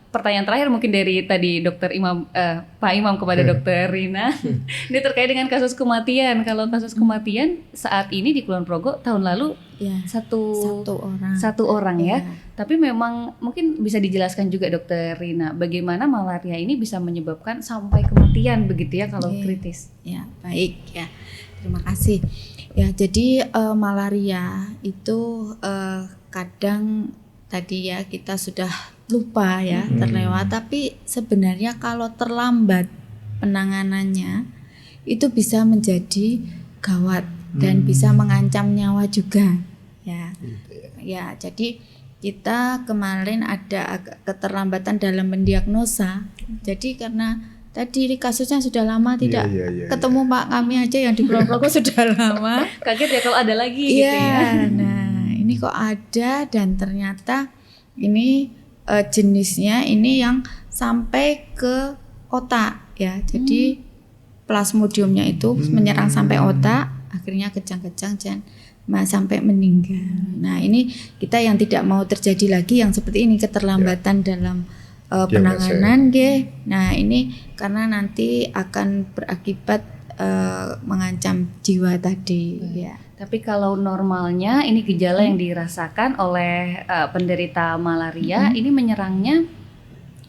pertanyaan terakhir mungkin dari tadi Dokter Imam, Pak Imam kepada Dokter Rina, ini terkait dengan kasus kematian. Kalau kasus kematian saat ini di Kulon Progo tahun lalu satu orang ya. Tapi memang mungkin bisa dijelaskan juga Dokter Rina, bagaimana malaria ini bisa menyebabkan sampai kematian begitu ya kalau kritis. Ya, baik ya. Terima kasih. Ya, jadi malaria itu kadang tadi ya kita sudah lupa ya, terlewat. Tapi sebenarnya kalau terlambat penanganannya itu bisa menjadi gawat dan bisa mengancam nyawa juga. Ya, jadi kita kemarin ada agak keterlambatan dalam mendiagnosa. Jadi karena tadi kasusnya sudah lama tidak ketemu Pak kami aja yang di Kulon Progo sudah lama. Kaget ya kalau ada lagi gitu ya. Nah, ini kok ada dan ternyata ini jenisnya ini yang sampai ke otak ya. Jadi plasmodiumnya itu menyerang sampai otak, akhirnya kejang-kejang dan sampai meninggal. Nah, ini kita yang tidak mau terjadi lagi yang seperti ini, keterlambatan dalam penanganan Nah, ini karena nanti akan berakibat mengancam jiwa tadi ya. Tapi kalau normalnya ini gejala yang dirasakan oleh penderita malaria, ini menyerangnya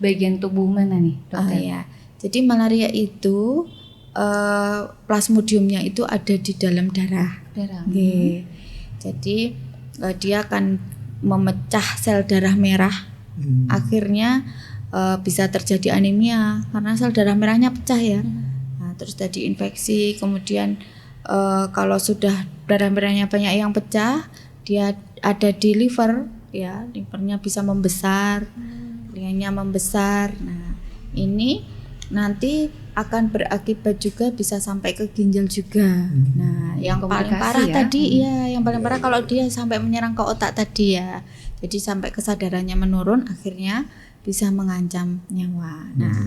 bagian tubuh mana nih, Dokter? Ya. Jadi malaria itu plasmodiumnya itu ada di dalam darah. Jadi dia akan memecah sel darah merah. Akhirnya bisa terjadi anemia karena sel darah merahnya pecah ya. Nah, terus jadi infeksi, kemudian kalau sudah darah merahnya banyak yang pecah, dia ada di liver ya, livernya bisa membesar, telinganya membesar. Nah, ini nanti akan berakibat juga bisa sampai ke ginjal juga. Nah, yang paling parah tadi yang paling parah kalau dia sampai menyerang ke otak tadi ya. Jadi sampai kesadarannya menurun, akhirnya bisa mengancam nyawa. Nah,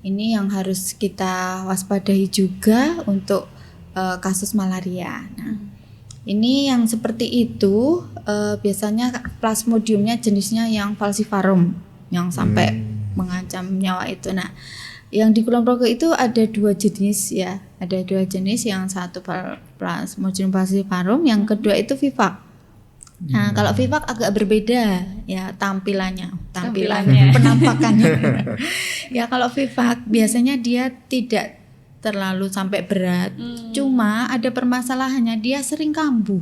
ini yang harus kita waspadai juga untuk kasus malaria. Nah, ini yang seperti itu biasanya plasmodiumnya jenisnya yang falciparum yang sampai mengancam nyawa itu. Nah, yang di Kulon Progo itu ada 2 jenis ya, ada 2 jenis, yang satu plasmodium falciparum, yang kedua itu vivax. Nah, kalau vivax agak berbeda ya tampilannya penampakannya. Ya, kalau vivax biasanya dia tidak terlalu sampai berat, cuma ada permasalahannya, dia sering kambuh.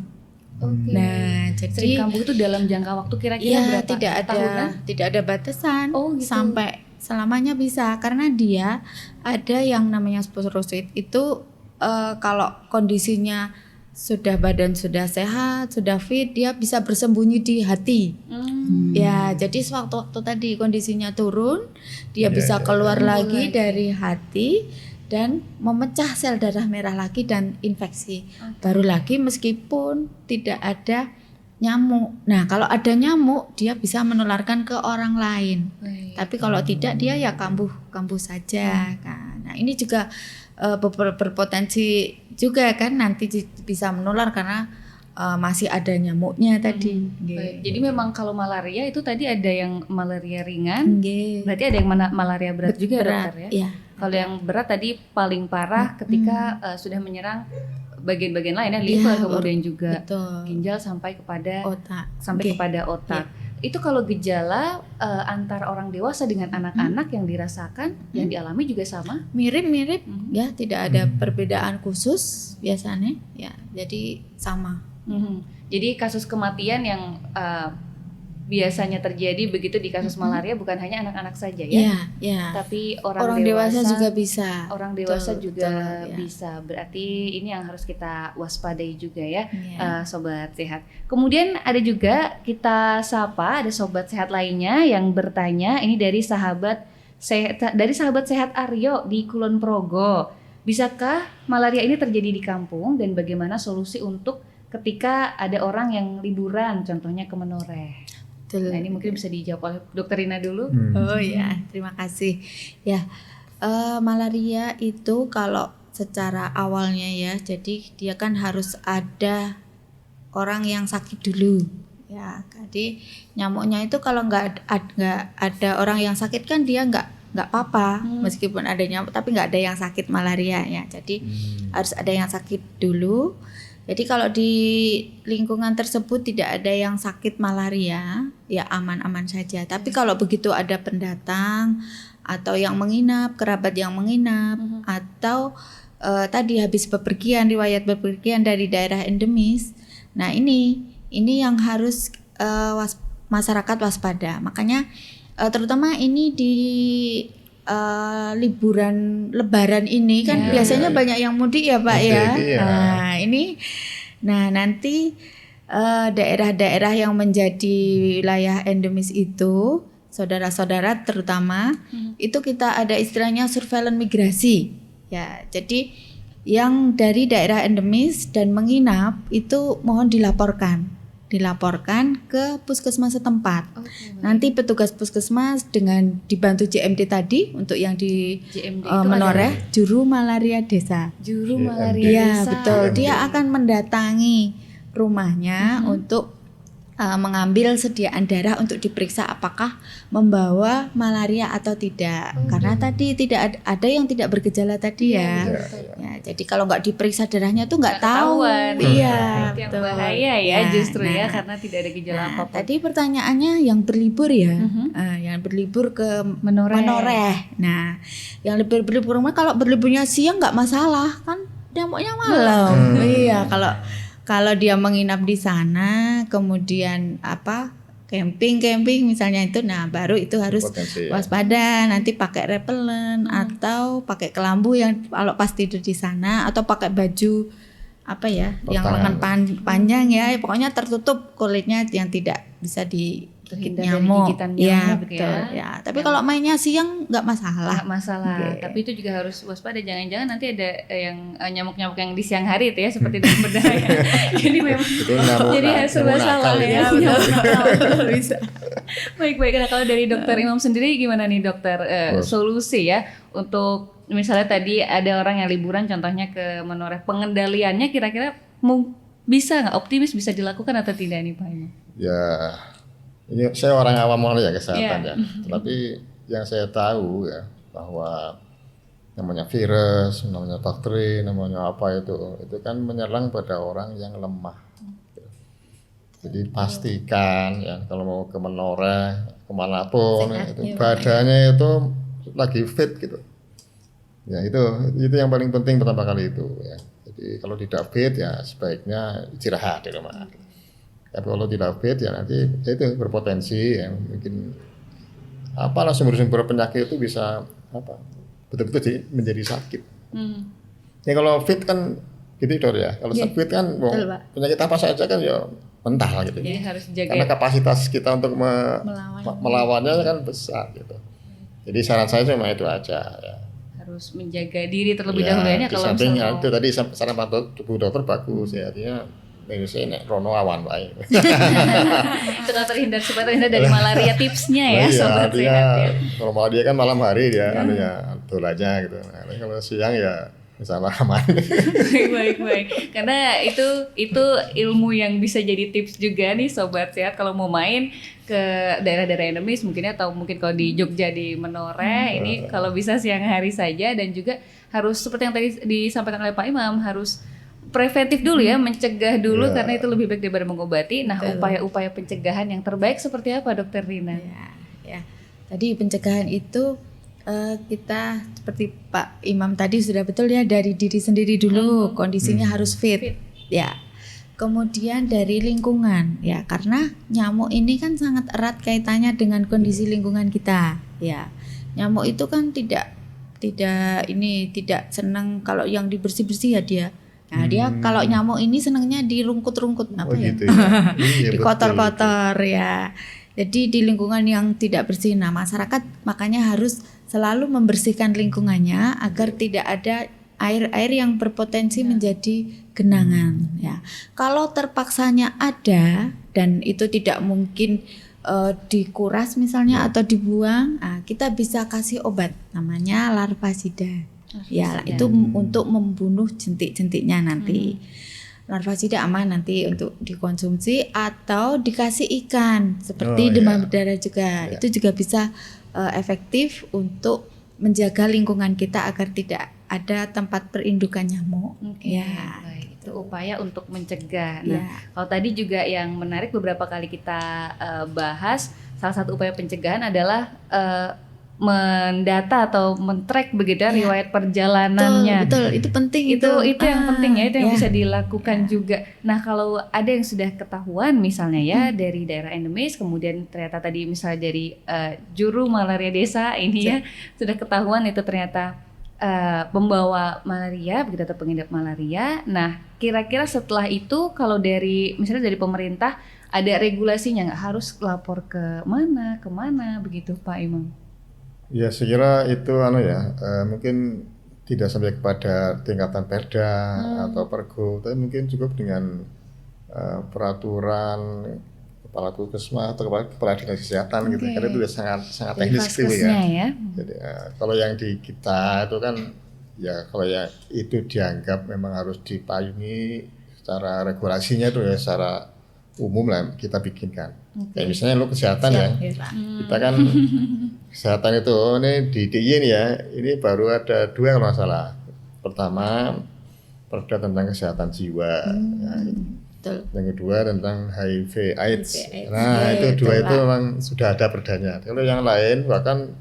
Nah, jadi sering kambuh itu dalam jangka waktu kira-kira berapa? Tidak ada batasan. Gitu. Sampai selamanya bisa, karena dia ada yang namanya sporozoit itu kalau kondisinya badan sudah sehat, sudah fit, dia bisa bersembunyi di hati. Ya, jadi sewaktu-waktu tadi kondisinya turun, dia bisa keluar lagi dari hati dan memecah sel darah merah lagi dan infeksi. Baru lagi meskipun tidak ada nyamuk. Nah, kalau ada nyamuk dia bisa menularkan ke orang lain. Tapi kalau tidak dia ya kambuh saja kan. Nah, ini juga berpotensi juga kan nanti bisa menular karena masih ada nyamuknya tadi. Jadi memang kalau malaria itu tadi ada yang malaria ringan, berarti ada yang malaria berat juga Dokter ya? Kalau yang berat tadi paling parah ketika sudah menyerang bagian-bagian lain ya, liver kemudian juga ginjal sampai kepada otak. Kepada otak. Itu kalau gejala antara orang dewasa dengan anak-anak yang dirasakan, yang dialami juga sama? Mirip-mirip ya, tidak ada perbedaan khusus biasanya ya, jadi sama. Jadi kasus kematian yang biasanya terjadi begitu di kasus malaria bukan hanya anak-anak saja ya, Iya, iya. tapi Orang dewasa juga bisa. orang dewasa Betul, juga betul, ya. bisa. Berarti ini yang harus kita waspadai juga ya, Iya. sobat sehat. Kemudian ada juga kita sapa ada sobat sehat lainnya yang bertanya, ini dari sahabat sehat Aryo di Kulon Progo. Bisakah malaria ini terjadi di kampung dan bagaimana solusi untuk ketika ada orang yang liburan, contohnya ke Menoreh? Betul. Nah ini mungkin bisa dijawab oleh Dokter Rina dulu. Oh ya, terima kasih. Ya, malaria itu kalau secara awalnya ya, jadi dia kan harus ada orang yang sakit dulu. Ya, jadi nyamuknya itu kalau nggak ada orang yang sakit kan dia nggak apa-apa, meskipun ada nyamuk tapi nggak ada yang sakit malaria ya. Jadi harus ada yang sakit dulu. Jadi kalau di lingkungan tersebut tidak ada yang sakit malaria, ya aman-aman saja. Tapi kalau begitu ada pendatang atau yang menginap, kerabat yang menginap, atau tadi habis bepergian, riwayat bepergian dari daerah endemis, nah ini yang harus masyarakat waspada. Makanya terutama ini di liburan Lebaran ini kan biasanya banyak yang mudik ya Pak ya. Nah nanti daerah-daerah yang menjadi wilayah endemis itu, saudara-saudara terutama, itu kita ada istilahnya surveillance migrasi. Ya, jadi yang dari daerah endemis dan menginap itu mohon dilaporkan ke puskesmas setempat. Nanti petugas puskesmas dengan dibantu JMD tadi untuk yang di Menoreh, juru malaria desa. Juru malaria Ya, desa. betul. Dia akan mendatangi rumahnya untuk mengambil sediaan darah untuk diperiksa apakah membawa malaria atau tidak. Karena tadi tidak ada yang tidak bergejala tadi ya. Ya, jadi kalau nggak diperiksa darahnya tuh nggak tahu. ketahuan. Iya, Itu yang betul. bahaya ya justru ya, Nah, karena tidak ada gejala apapun. tadi pertanyaannya yang berlibur ya, yang berlibur ke Menoreh. Nah, yang berlibur kalau berliburnya siang nggak masalah kan, nyamuknya malam. Iya, kalau dia menginap di sana, kemudian camping misalnya itu, nah baru itu harus Potensi, ya. waspada. Nanti pakai repellent atau pakai kelambu yang kalau pas tidur di sana, atau pakai baju yang lengan panjang ya, pokoknya tertutup kulitnya yang tidak bisa digigit Terhindar dari nyamuk. gigitan Ya, nyamuk betul ya. ya. Tapi kalau mainnya siang nggak masalah. Nggak masalah, Oke. tapi itu juga harus waspada. Jangan-jangan nanti ada yang nyamuk-nyamuk yang di siang hari itu ya, seperti demam berdarah ya. Jadi memang Itu nyamuk jadi serba nakal salah itu. ya. Betul, bisa. Baik. Nah kalau dari Dokter Imam sendiri gimana nih Dokter, solusi ya untuk misalnya tadi ada orang yang liburan contohnya ke Menoreh, pengendaliannya kira-kira bisa nggak, optimis bisa dilakukan atau tidak nih Pak Imam? Ya, ini saya orang awam ya kesehatan ya. Tapi yang saya tahu ya bahwa namanya virus, namanya bakteri, namanya apa itu kan menyerang pada orang yang lemah. Jadi pastikan ya kalau mau ke Menoreh, kemanapun itu badannya itu lagi fit gitu. Ya itu yang paling penting pertama kali itu ya. Jadi kalau tidak fit ya sebaiknya istirahat di rumah. Tapi kalau tidak fit ya nanti itu berpotensi ya mungkin sumber-sumber penyakit itu bisa betul-betul menjadi sakit. Ya kalau fit kan gitu ya. Kalau fit kan penyakit apa saja kan ya mental gitu. Jadi harus jaga. Karena kapasitas kita untuk melawannya kan besar gitu. Jadi saran saya cuma itu aja ya. Harus menjaga diri terlebih dahulu ya kalau misalnya misalnya itu tadi saran tubuh dokter bagus ya, artinya Indonesia rono awan baik. itu kalau supaya terhindar dari malaria, tipsnya ya sobat artinya, sehat ya. kalau malaria kan malam hari dia betul aja gitu. Nah, kalau siang ya misalnya aman. Baik. Karena itu ilmu yang bisa jadi tips juga nih sobat sehat kalau mau main ke daerah-daerah endemis mungkin, atau mungkin kalau di Jogja di Menoreh ini kalau bisa siang hari saja, dan juga harus seperti yang tadi disampaikan oleh Pak Imam, harus preventif dulu ya, mencegah dulu karena itu lebih baik daripada mengobati. Nah, upaya-upaya pencegahan yang terbaik seperti apa Dokter Rina? Ya. Tadi pencegahan itu kita seperti Pak Imam tadi sudah betul ya, dari diri sendiri dulu, kondisinya harus fit. Ya. kemudian dari lingkungan ya, karena nyamuk ini kan sangat erat kaitannya dengan kondisi lingkungan kita ya. Nyamuk itu kan tidak senang kalau yang dibersih-bersih ya dia. Nah, dia kalau nyamuk ini senangnya di rumput-rumput apa ya? Gitu ya. Iya, Di kotor-kotor ya. Jadi di lingkungan yang tidak bersih. Nah, masyarakat makanya harus selalu membersihkan lingkungannya agar tidak ada air-air yang berpotensi menjadi genangan ya. Kalau terpaksanya ada dan itu tidak mungkin dikuras misalnya atau dibuang, kita bisa kasih obat namanya larvasida. Ya, itu untuk membunuh jentik-jentiknya nanti. Larvasida aman nanti untuk dikonsumsi atau dikasih ikan seperti demam berdarah juga. Itu juga bisa efektif untuk menjaga lingkungan kita agar tidak ada tempat perindukan nyamuk. Baik. Itu upaya untuk mencegah. Nah, kalau tadi juga yang menarik beberapa kali kita bahas, salah satu upaya pencegahan adalah mendata atau men-track begitu riwayat perjalanannya. Betul, itu penting itu yang penting ya, itu yang bisa dilakukan juga. Nah, kalau ada yang sudah ketahuan misalnya ya dari daerah endemis, kemudian ternyata tadi misalnya dari juru malaria desa ini ya sudah ketahuan itu ternyata pembawa malaria begitu atau pengidap malaria. Nah, kira-kira setelah itu kalau dari misalnya dari pemerintah ada regulasinya nggak, harus lapor ke kemana begitu Pak Imam? Ya, saya kira itu mungkin tidak sampai kepada tingkatan perda atau pergub, tapi mungkin cukup dengan peraturan kepala puskesmas atau kepala dinas kesehatan gitu. Karena itu sangat teknis gitu ya. Jadi kalau yang di kita itu kan ya, kalau yang itu dianggap memang harus dipayungi secara regulasinya itu ya secara umum lah kita bikinkan. Kayak misalnya lo kesehatan kita kan kesehatan itu ini di DIY ini ya, ini baru ada 2 kalau nggak salah. Pertama perda tentang kesehatan jiwa, yang kedua tentang HIV AIDS. Nah itu 2 itu memang sudah ada perdanya. Kalau yang lain bahkan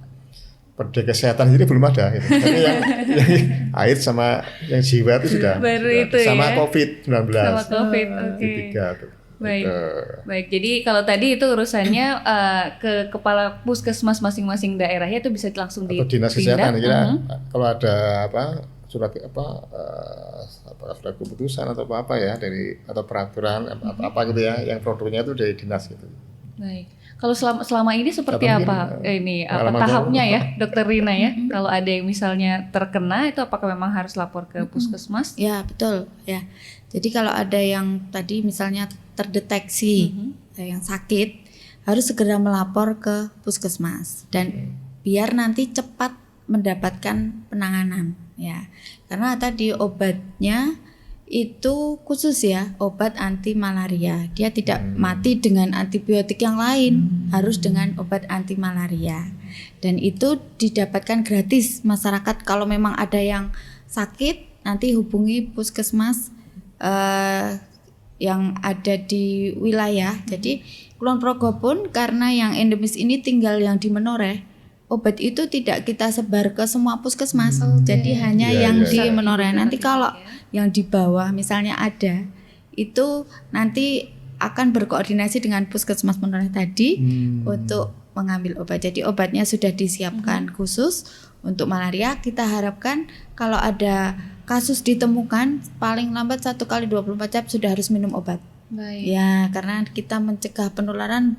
perda kesehatan ini belum ada gitu. Tapi yang AIDS sama yang jiwa itu sudah baru itu sama ya? COVID-19. Sama COVID, Di 3 tuh. Baik. Jadi kalau tadi itu urusannya ke kepala puskesmas masing-masing daerahnya itu bisa langsung atau dinas kesehatan kira kalau ada surat surat keputusan atau apa ya dari atau peraturan apa gitu ya yang produknya itu dari dinas gitu. Baik. Kalau selama ini seperti apa tahapnya ya, Dokter Rina ya? Kalau ada yang misalnya terkena itu apakah memang harus lapor ke puskesmas? Ya, betul ya. Jadi kalau ada yang tadi misalnya terdeteksi yang sakit, harus segera melapor ke puskesmas dan biar nanti cepat mendapatkan penanganan ya. Karena tadi obatnya itu khusus ya, obat anti malaria. Dia tidak mati dengan antibiotik yang lain, harus dengan obat anti malaria. Dan itu didapatkan gratis masyarakat. Kalau memang ada yang sakit, nanti hubungi puskesmas yang ada di wilayah. Jadi Kulon Progo pun karena yang endemis ini tinggal yang di Menoreh, obat itu tidak kita sebar ke semua puskesmas. Jadi hanya yang di Menoreh. Nanti kalau yang di bawah misalnya ada, itu nanti akan berkoordinasi dengan puskesmas Menoreh tadi untuk mengambil obat. Jadi obatnya sudah disiapkan khusus untuk malaria. Kita harapkan kalau ada kasus ditemukan paling lambat 1 kali 24 jam sudah harus minum obat. Baik. Ya, karena kita mencegah penularan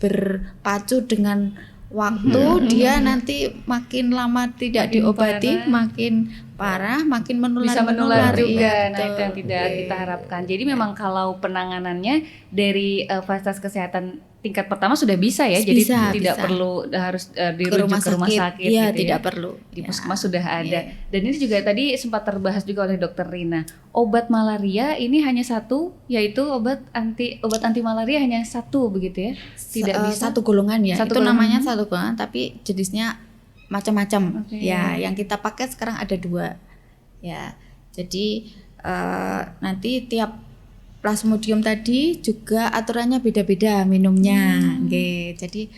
berpacu dengan waktu. Dia nanti makin lama tidak diobati, makin parah, makin bisa menular juga. Iya, Nah, itu yang tidak kita harapkan. Jadi memang kalau penanganannya dari fasilitas kesehatan tingkat pertama sudah bisa ya. Jadi tidak perlu harus dirujuk ke rumah sakit ya, gitu tidak ya. perlu. Di puskesmas sudah ada. Dan ini juga tadi sempat terbahas juga oleh Dokter Rina. Obat malaria ini hanya satu, yaitu obat anti malaria hanya satu begitu ya. Tidak bisa satu golongan ya. Satu itu golongan. namanya satu golongan tapi jenisnya macam-macam. Ya, yang kita pakai sekarang ada 2. Ya. Jadi nanti tiap plasmodium tadi juga aturannya beda-beda minumnya. Jadi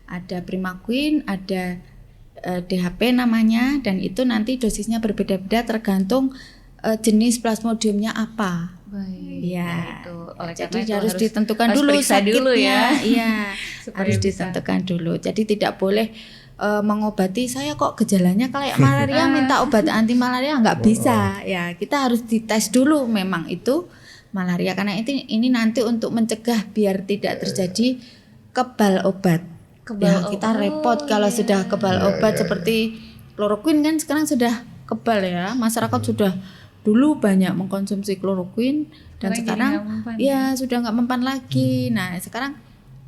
ada Primaquine, ada DHP namanya, dan itu nanti dosisnya berbeda-beda tergantung jenis plasmodiumnya apa. Baik. Ya. Nah, itu oleh Jadi karena itu harus ditentukan harus dulu periksa dulu sakitnya. ya. Iya, supaya harus bisa. ditentukan dulu. Jadi tidak boleh mengobati, saya kok gejalanya kayak malaria minta obat anti malaria, nggak bisa. Ya, kita harus dites dulu memang itu malaria, karena ini nanti untuk mencegah biar tidak terjadi kebal obat. Kebal Kita obat. repot kalau Iya. sudah kebal Iya, obat iya, seperti kloroquine kan sekarang sudah kebal ya. Masyarakat sudah dulu banyak mengkonsumsi kloroquine dan Jadi sekarang nggak mempan, ya sudah nggak mempan lagi. Nah, sekarang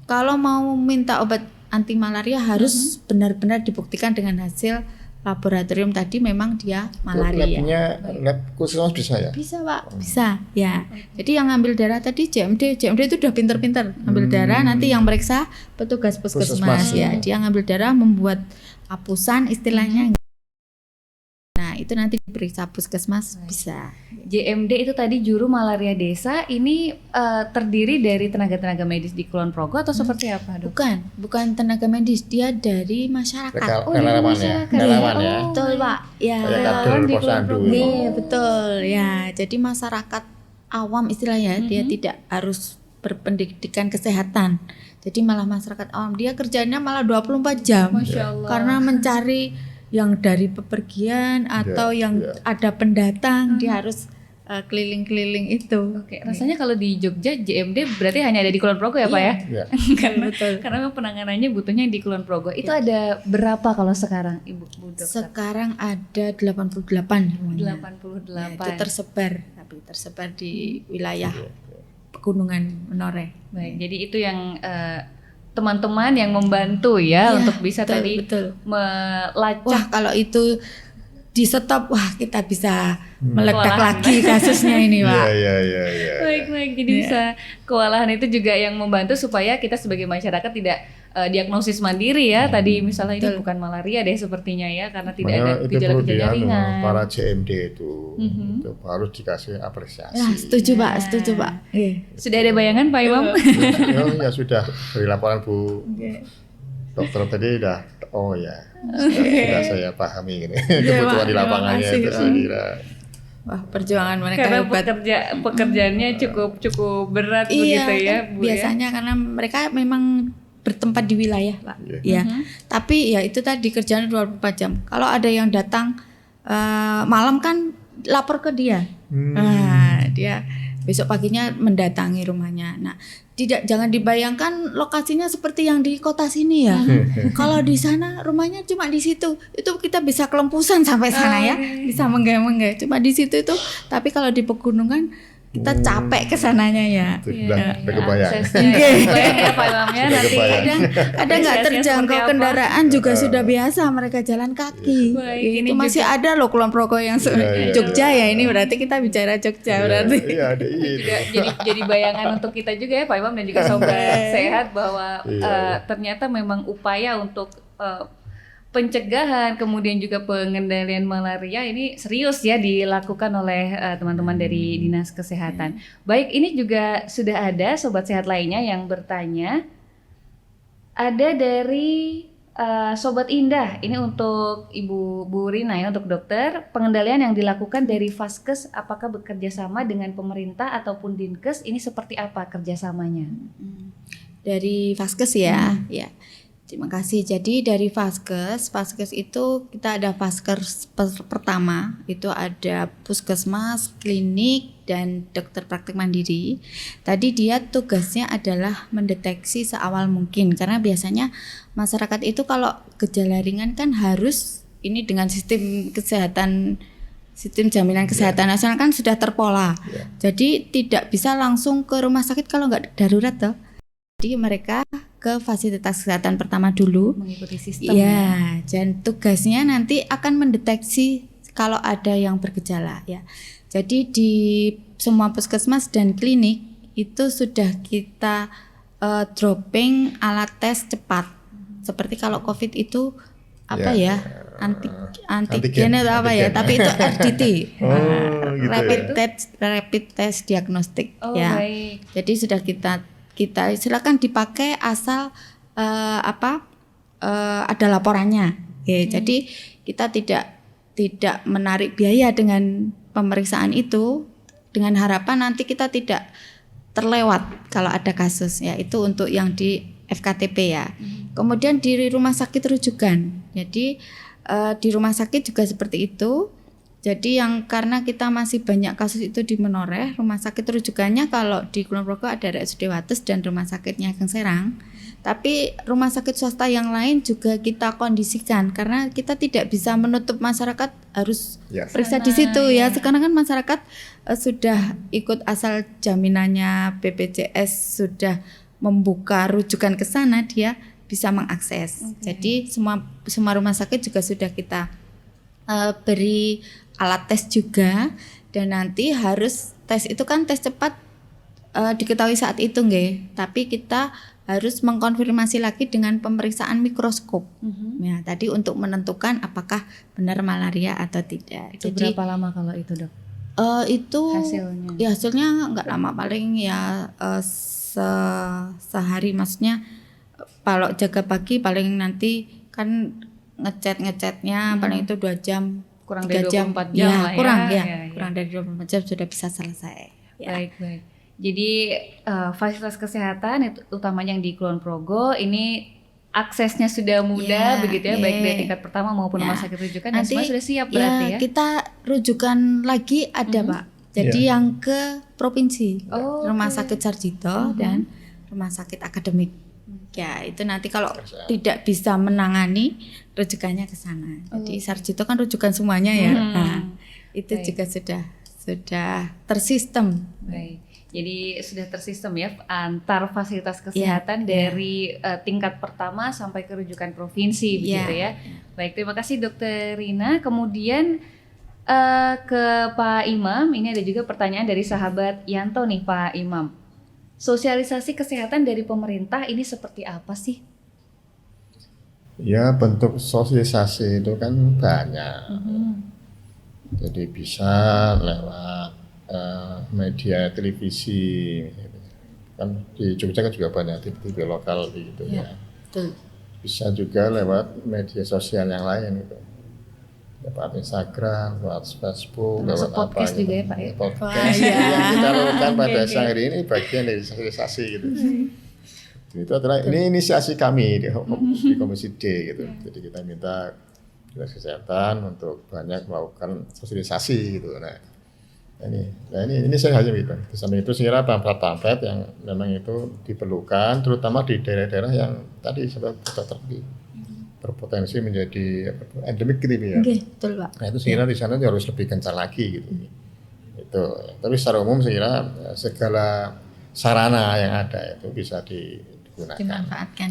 kalau mau minta obat anti malaria harus benar-benar dibuktikan dengan hasil laboratorium tadi memang dia malaria. Labnya lab khusus bisa ya? Bisa Pak, bisa ya. Jadi yang ngambil darah tadi JMD itu udah pinter-pinter ngambil darah. Nanti yang meriksa petugas puskesmas ya. Dia ngambil darah membuat apusan istilahnya. Nah itu nanti diperiksa puskesmas bisa. JMD itu tadi juru malaria desa, ini terdiri dari tenaga-tenaga medis di Kulon Progo atau seperti apa, Dok? Bukan tenaga medis, dia dari masyarakat. Relawan ya, relawan ya. Betul Pak. Ya. Kayak Relawan kader di posyandu. Kulon Progo. Iya betul ya. Jadi masyarakat awam istilahnya dia tidak harus berpendidikan kesehatan. Jadi malah masyarakat awam dia kerjanya malah 24 jam. Masya Allah. Karena mencari yang dari bepergian atau yang ada pendatang dia harus keliling-keliling itu. Oke, rasanya kalau di Jogja JMD berarti hanya ada di Kulon Progo ya Pak ya? Iya. Karena memang penanganannya butuhnya di Kulon Progo. Itu ada berapa kalau sekarang Ibu Dokter? Sekarang ada 88 rumahnya. 88. Ya, itu tersebar di wilayah Pegunungan Menoreh. Baik, jadi itu yang teman-teman yang membantu ya Iya, untuk bisa tadi betul. melacak. Wah kalau itu di stop, wah kita bisa meledak Kewalahan. lagi kasusnya ini Pak. Iya. Baik, jadi bisa kewalahan itu juga yang membantu supaya kita sebagai masyarakat tidak diagnosis mandiri ya. Tadi misalnya ini bukan malaria deh sepertinya ya, karena tidak ada Makanya itu perlu gejala-gejala ringan. para JMD itu harus dikasih apresiasi. Ya, setuju Pak. Iya. Sudah ada bayangan Pak Imam? Ya sudah dari laporan Bu dokter tadi udah sudah saya pahami ini kebutuhan di terima lapangannya kasih, itu saya kira. Wah perjuangan mereka Karena hebat. pekerjaannya cukup berat begitu ya, kan, Bu. biasanya karena mereka memang bertempat di wilayah Pak. Ya. Tapi ya itu tadi kerjaan 24 jam. Kalau ada yang datang malam kan lapor ke dia. Nah, dia besok paginya mendatangi rumahnya. Nah, jangan dibayangkan lokasinya seperti yang di kota sini ya. Kalau di sana rumahnya cuma di situ, itu kita bisa kelempusan sampai sana ya, bisa menggaya-menggaya. Cuma di situ itu. Tapi kalau di pegunungan kita capek kesananya ya. Itu udah kebayang. Kebayang ya Pak Imam ya Udah nanti. kebayang. Kadang nggak Apresiasinya terjangkau seperti apa? kendaraan juga sudah biasa mereka jalan kaki. Baik, Itu ini masih ada loh Kulon Progo yang Iya. Jogja ya, ini berarti kita bicara Jogja berarti. Iya, ada itu. jadi bayangan untuk kita juga ya Pak Imam dan juga sobat sehat bahwa Iya. ternyata memang upaya untuk pencegahan kemudian juga pengendalian malaria ini serius ya dilakukan oleh teman-teman dari Dinas Kesehatan. Baik, ini juga sudah ada sobat sehat lainnya yang bertanya. Ada dari Sobat Indah, ini untuk Ibu Bu Rina ya, untuk dokter, pengendalian yang dilakukan dari Vaskes apakah bekerja sama dengan pemerintah ataupun Dinkes, ini seperti apa kerjasamanya? Dari Vaskes ya, ya. Terima kasih. Jadi dari Vaskes itu kita ada Vaskes pertama, itu ada puskesmas, klinik, dan dokter praktik mandiri. Tadi dia tugasnya adalah mendeteksi seawal mungkin, karena biasanya masyarakat itu kalau gejala ringan kan harus ini dengan sistem jaminan kesehatan nasional kan sudah terpola. Jadi tidak bisa langsung ke rumah sakit kalau nggak darurat toh. Jadi mereka ke fasilitas kesehatan pertama dulu, Mengikuti sistem. ya, dan tugasnya nanti akan mendeteksi kalau ada yang bergejala ya. Jadi di semua puskesmas dan klinik itu sudah kita dropping alat tes cepat. Seperti kalau COVID itu apa ya? Antigen atau apa ya? Tapi itu RDT. Gitu Rapid test diagnostik Oh, ya. baik. Jadi sudah kita silakan dipakai asal ada laporannya. Ya, jadi kita tidak menarik biaya dengan pemeriksaan itu dengan harapan nanti kita tidak terlewat kalau ada kasus ya, itu untuk yang di FKTP ya. Kemudian di rumah sakit rujukan. Jadi di rumah sakit juga seperti itu. Jadi yang karena kita masih banyak kasus itu di Menoreh, rumah sakit rujukannya kalau di Kulon Progo ada RSUD Wates dan rumah sakitnya Ageng Serang. Tapi rumah sakit swasta yang lain juga kita kondisikan karena kita tidak bisa menutup masyarakat harus periksa di situ ya. Sekarang kan masyarakat sudah ikut asal jaminannya BPJS sudah membuka rujukan ke sana, dia bisa mengakses. Jadi semua rumah sakit juga sudah kita beri alat tes juga, dan nanti harus tes itu kan tes cepat diketahui saat itu nggih, tapi kita harus mengkonfirmasi lagi dengan pemeriksaan mikroskop. Ya, tadi untuk menentukan apakah benar malaria atau tidak. Itu Jadi berapa lama kalau itu, Dok? Itu Hasilnya? Ya hasilnya nggak lama, paling ya sehari, maksudnya kalau jaga pagi paling nanti kan ngecatnya paling itu 2 jam. Kurang dari 24 jam ya, lah ya. kurang Ya. kurang dari 24 jam sudah bisa selesai ya. Baik. Jadi fasilitas kesehatan utamanya yang di Kulon Progo ini aksesnya sudah mudah begitu ya, baik dari tingkat pertama maupun rumah sakit rujukan dan semua sudah siap berarti ya. Kita rujukan lagi ada Pak. Jadi yang ke provinsi, Rumah Sakit Sarjito dan Rumah Sakit Akademik. Ya itu nanti kalau tidak bisa menangani rujukannya ke sana. Jadi Sarjito kan rujukan semuanya ya. Nah, itu juga sudah tersistem. Baik. Jadi sudah tersistem ya antar fasilitas kesehatan dari tingkat pertama sampai ke rujukan provinsi begitu ya. Baik, terima kasih Dokter Rina. Kemudian ke Pak Imam, ini ada juga pertanyaan dari sahabat Yanto nih Pak Imam. Sosialisasi kesehatan dari pemerintah ini seperti apa sih? Ya, bentuk sosialisasi itu kan banyak. Jadi bisa lewat media televisi, kan di Jogja kan juga banyak TV lokal gitu ya. Betul. Bisa juga lewat media sosial yang lain gitu. Lewat Instagram, lewat Facebook, lewat podcast apa juga gitu. ya Pak ya? Podcast yang kita lakukan pada siang hari ini bagian dari sosialisasi gitu. Itu adalah ini inisiasi kami di Komisi D gitu. Jadi kita minta Dinas Kesehatan untuk banyak melakukan sosialisasi gitu. Nah ini saya hanya gitu. Di samping itu saya kira pamflet-pamflet yang memang itu diperlukan, terutama di daerah-daerah yang tadi sudah berpotensi menjadi endemik gitu ya. Betul Pak. Nah itu saya kira di sana harus lebih gencar lagi gitu. Itu. Tapi secara umum saya kira segala sarana yang ada itu bisa digunakan,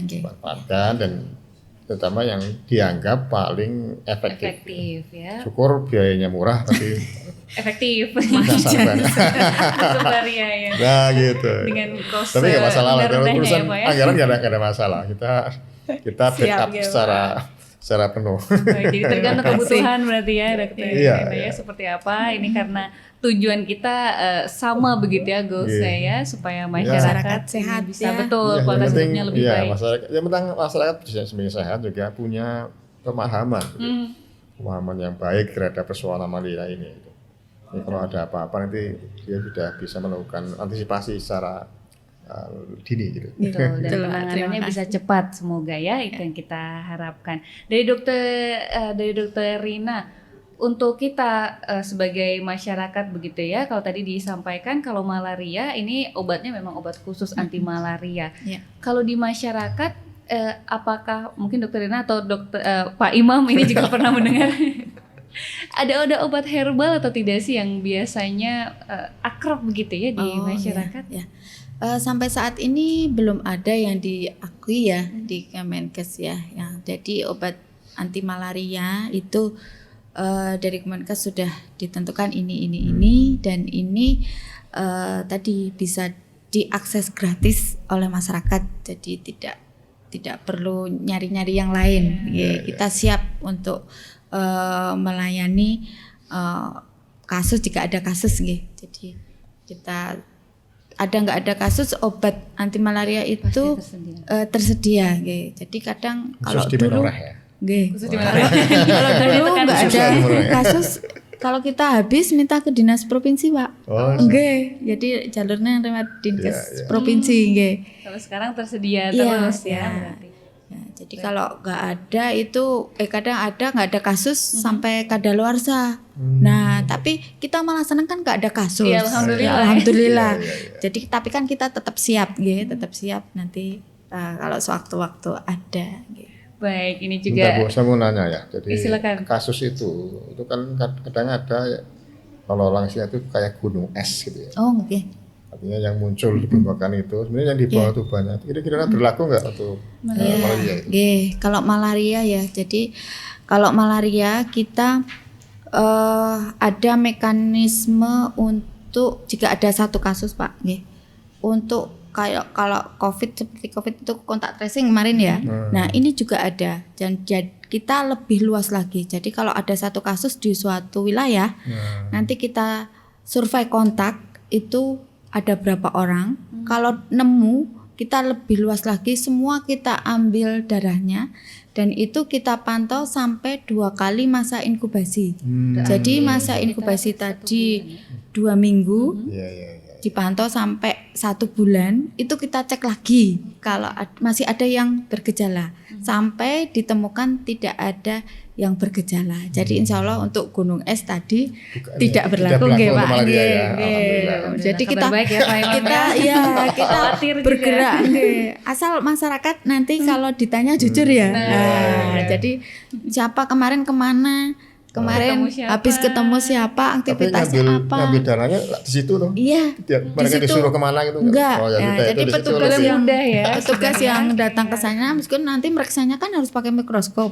dimanfaatkan dan terutama yang dianggap paling efektif ya. Syukur biayanya murah tapi efektif. Ya. Nah gitu. Dengan cost tapi nggak masalah lah. Kalau urusan ya, anggaran nggak ada masalah. Kita backup secara penuh. Baik, jadi tergantung kebutuhan berarti ya Dokter. Iya. Seperti apa? Ini karena tujuan kita sama begitu ya goalsnya ya, supaya masyarakat sehat bisa ya. betul kualitas hidupnya lebih baik. Yang penting masyarakat bisa sebenarnya sehat juga punya pemahaman, pemahaman yang baik terhadap persoalan malaria ini. Jadi kalau ada apa-apa nanti dia sudah bisa melakukan antisipasi secara dini gitu. Betul, dan penanganannya bisa cepat semoga ya, itu yang kita harapkan. Dari Dokter Rina, untuk kita sebagai masyarakat begitu ya, kalau tadi disampaikan kalau malaria ini obatnya memang obat khusus anti malaria. Kalau di masyarakat apakah mungkin Dokter Rina atau Pak Imam ini juga pernah mendengar ada obat herbal atau tidak sih yang biasanya akrab begitu ya di masyarakat? Ya. Sampai saat ini belum ada yang diakui ya di Kemenkes ya. Jadi obat anti malaria itu dari Kemenkes sudah ditentukan ini dan ini tadi bisa diakses gratis oleh masyarakat. Jadi tidak perlu nyari-nyari yang lain. Kita siap untuk melayani kasus jika ada kasus gitu. Jadi kita nggak ada kasus obat anti malaria itu tersedia gitu. Jadi kadang kalau dulu kalau dulu nggak ada kasus Kalau kita habis minta ke dinas provinsi, Pak. Oh, Nggih, jadi jalurnya lewat dinkes Iya, iya. provinsi, nggih. Kalau sekarang tersedia Iya, terus ya iya. berarti. Ya, jadi kalau nggak ada itu, kadang ada nggak ada kasus sampai kadaluarsa. Nah, tapi kita malah seneng kan nggak ada kasus. Iya, alhamdulillah. Ya, alhamdulillah. Iya, iya, iya. Jadi tapi kan kita tetap siap, tetap siap nanti kalau sewaktu-waktu ada. Baik, ini Bentar, Bu, juga saya mau nanya ya. Jadi Silakan. kasus itu kan kadang ada ya, kalau langsung itu kayak gunung es gitu ya. Oh, oke. Artinya yang muncul di permukaan itu sebenarnya yang di bawah itu banyak. Kira-kira berlaku nggak untuk malaria itu? Kalau malaria ya, jadi kalau malaria kita ada mekanisme untuk jika ada satu kasus, Pak, untuk kayak kalau COVID seperti COVID itu kontak tracing kemarin ya. Nah, ini juga ada dan kita lebih luas lagi. Jadi kalau ada satu kasus di suatu wilayah, nanti kita survei kontak itu ada berapa orang. Kalau nemu kita lebih luas lagi, semua kita ambil darahnya dan itu kita pantau sampai 2 kali masa inkubasi. Jadi masa inkubasi tadi 2 minggu. Iya, iya, iya. Dipantau sampai 1 bulan, itu kita cek lagi kalau masih ada yang bergejala sampai ditemukan tidak ada yang bergejala. Jadi insya Allah untuk gunung es tadi tidak berlaku, nggih, Pak. malaria ya. Nggih. Alhamdulillah. Jadi Kabar kita baik ya, Pak Imam, kita kita Khawatir juga. bergerak, nggih. Asal masyarakat nanti kalau ditanya jujur ya. iya. Jadi siapa kemarin kemana? Kemarin Ketemu siapa? habis ketemu siapa, Tapi aktivitasnya apa? ngambil dananya di situ loh. Iya. Mereka situ. disuruh kemana gitu? Enggak. Oh, ya, Ya, udah, jadi itu di situ petugas lebih. yang mudah ya. petugas sebenarnya. yang datang ke sana meskipun nanti meriksanya kan harus pakai mikroskop.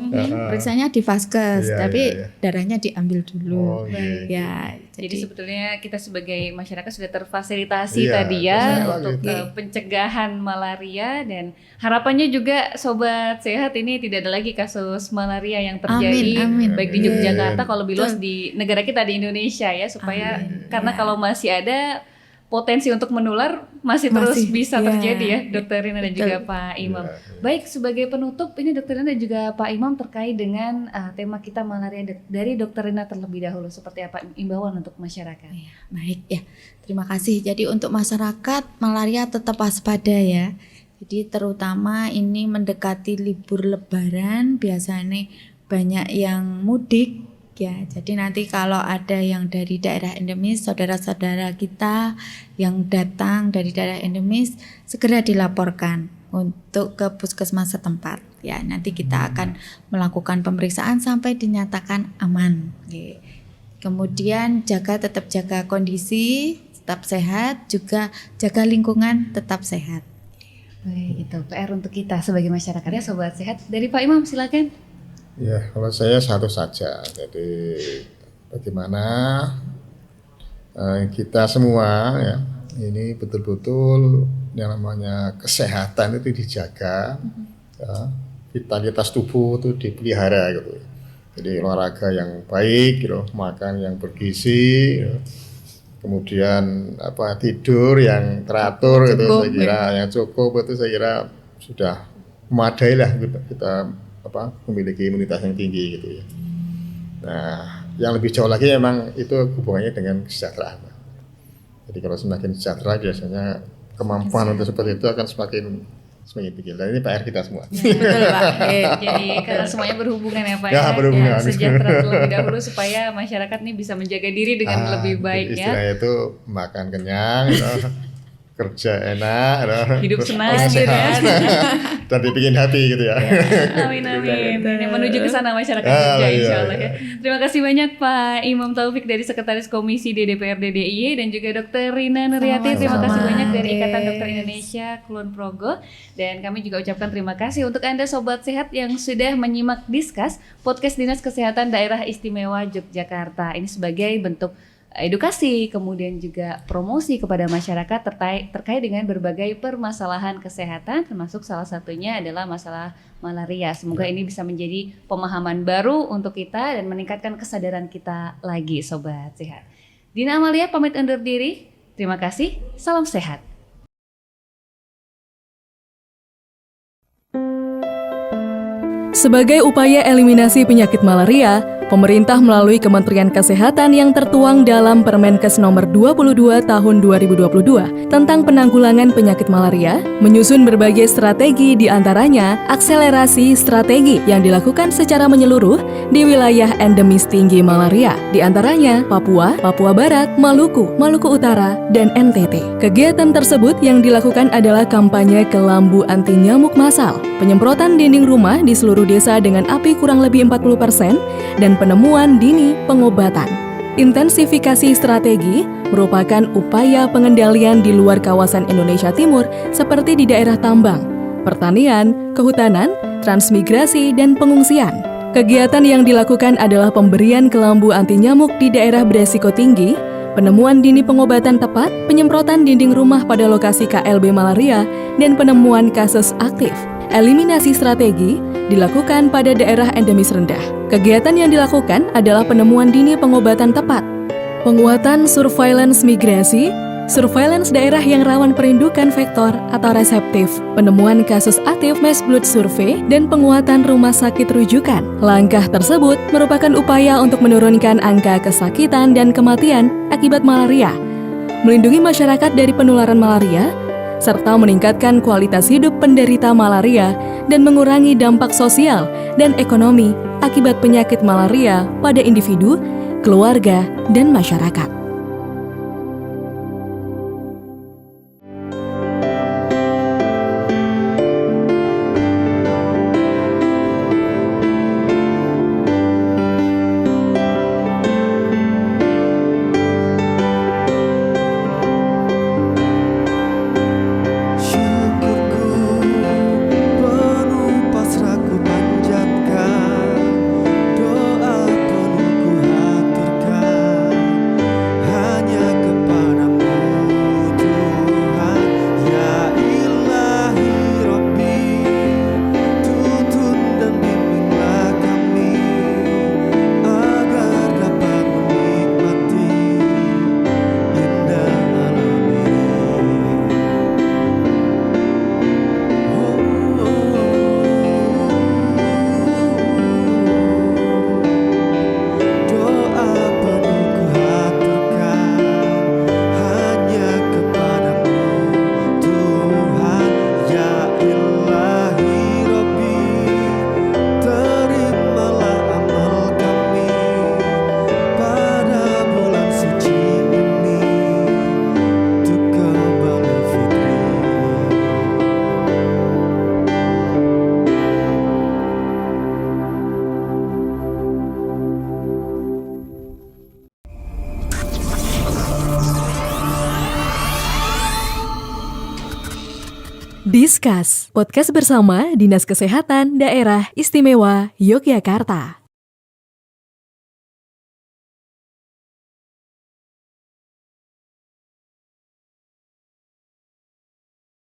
Periksanya di vaskes, Iya, tapi iya, iya. darahnya diambil dulu. Oh, gitu. Ya, Jadi sebetulnya kita sebagai masyarakat sudah terfasilitasi Iya, tadi ya biasanya untuk gitu. pencegahan malaria dan harapannya juga sobat sehat ini tidak ada lagi kasus malaria yang terjadi Amin, amin. baik di Amin. Yogyakarta kalau lebih luas Betul. di negara kita di Indonesia ya supaya Amin. karena Ya. kalau masih ada potensi untuk menular masih terus Masih, bisa ya. terjadi ya Dokter Rina dan Betul. juga Pak Imam. Baik, sebagai penutup ini Dokter Rina dan juga Pak Imam terkait dengan tema kita malaria dari Dokter Rina terlebih dahulu seperti apa imbauan untuk masyarakat. Ya, baik ya. Terima kasih. Jadi untuk masyarakat malaria tetap waspada ya. Jadi terutama ini mendekati libur Lebaran biasanya banyak yang mudik ya. Jadi nanti kalau ada yang dari daerah endemis, saudara-saudara kita yang datang dari daerah endemis segera dilaporkan untuk ke puskesmas setempat. Ya, nanti kita akan melakukan pemeriksaan sampai dinyatakan aman. Oke. Kemudian tetap jaga kondisi, tetap sehat, juga jaga lingkungan tetap sehat. Baik, itu PR untuk kita sebagai masyarakat ya sobat sehat. Dari Pak Imam silakan. Ya, kalau saya satu saja. Jadi bagaimana kita semua ya ini betul-betul yang namanya kesehatan itu dijaga, ya, vitalitas tubuh itu dipelihara gitu. Jadi olahraga yang baik, gitu, makan yang bergizi, gitu. Kemudian tidur yang teratur gitu, Cukup, saya kira yang cukup itu saya kira sudah memadai lah kita memiliki imunitas yang tinggi gitu ya. Nah, yang lebih jauh lagi memang itu hubungannya dengan kesejahteraan. Jadi kalau semakin sejahtera biasanya kemampuan untuk seperti itu akan semakin tinggi. Dan ini PR kita semua. Betul, Pak. Jadi karena semuanya berhubungan ya Pak Ya, berhubungan. sejahtera terlebih dahulu supaya masyarakat ini bisa menjaga diri dengan lebih baik ya. Istilahnya itu makan kenyang, kerja enak, Hidup terus senang orang gitu sehat, dan dibikin happy gitu ya. Amin amin. Ini menuju ke sana masyarakat Ah, juga iya, insya Allah iya. ya. Terima kasih banyak Pak Imam Taufik dari Sekretaris Komisi DPRD DIY dan juga Dokter Rina Nuriati. Terima kasih Sama-sama. banyak dari Yes. Ikatan Dokter Indonesia Kulon Progo. Dan kami juga ucapkan terima kasih untuk Anda Sobat Sehat yang sudah menyimak Discuss Podcast Dinas Kesehatan Daerah Istimewa Yogyakarta. Ini sebagai bentuk edukasi, kemudian juga promosi kepada masyarakat terkait dengan berbagai permasalahan kesehatan, termasuk salah satunya adalah masalah malaria. Semoga ini bisa menjadi pemahaman baru untuk kita dan meningkatkan kesadaran kita lagi, Sobat Sehat. Dina Amalia pamit undur diri. Terima kasih, salam sehat. Sebagai upaya eliminasi penyakit malaria, Pemerintah melalui Kementerian Kesehatan yang tertuang dalam Permenkes nomor 22 tahun 2022 tentang penanggulangan penyakit malaria menyusun berbagai strategi, di antaranya akselerasi strategi yang dilakukan secara menyeluruh di wilayah endemis tinggi malaria, di antaranya Papua, Papua Barat, Maluku, Maluku Utara, dan NTT. Kegiatan tersebut yang dilakukan adalah kampanye kelambu anti nyamuk massal, penyemprotan dinding rumah di seluruh desa dengan api kurang lebih 40%, dan penemuan dini pengobatan. Intensifikasi strategi merupakan upaya pengendalian di luar kawasan Indonesia Timur seperti di daerah tambang, pertanian, kehutanan, transmigrasi, dan pengungsian. Kegiatan yang dilakukan adalah pemberian kelambu anti nyamuk di daerah beresiko tinggi, penemuan dini pengobatan tepat, penyemprotan dinding rumah pada lokasi KLB malaria, dan penemuan kasus aktif. Eliminasi strategi dilakukan pada daerah endemis rendah. Kegiatan yang dilakukan adalah penemuan dini pengobatan tepat, penguatan surveillance migrasi, surveillance daerah yang rawan perindukan vektor atau reseptif, penemuan kasus aktif mass blood survey, dan penguatan rumah sakit rujukan. Langkah tersebut merupakan upaya untuk menurunkan angka kesakitan dan kematian akibat malaria, melindungi masyarakat dari penularan malaria, serta meningkatkan kualitas hidup penderita malaria dan mengurangi dampak sosial dan ekonomi akibat penyakit malaria pada individu, keluarga, dan masyarakat. Discuss, podcast bersama Dinas Kesehatan Daerah Istimewa Yogyakarta.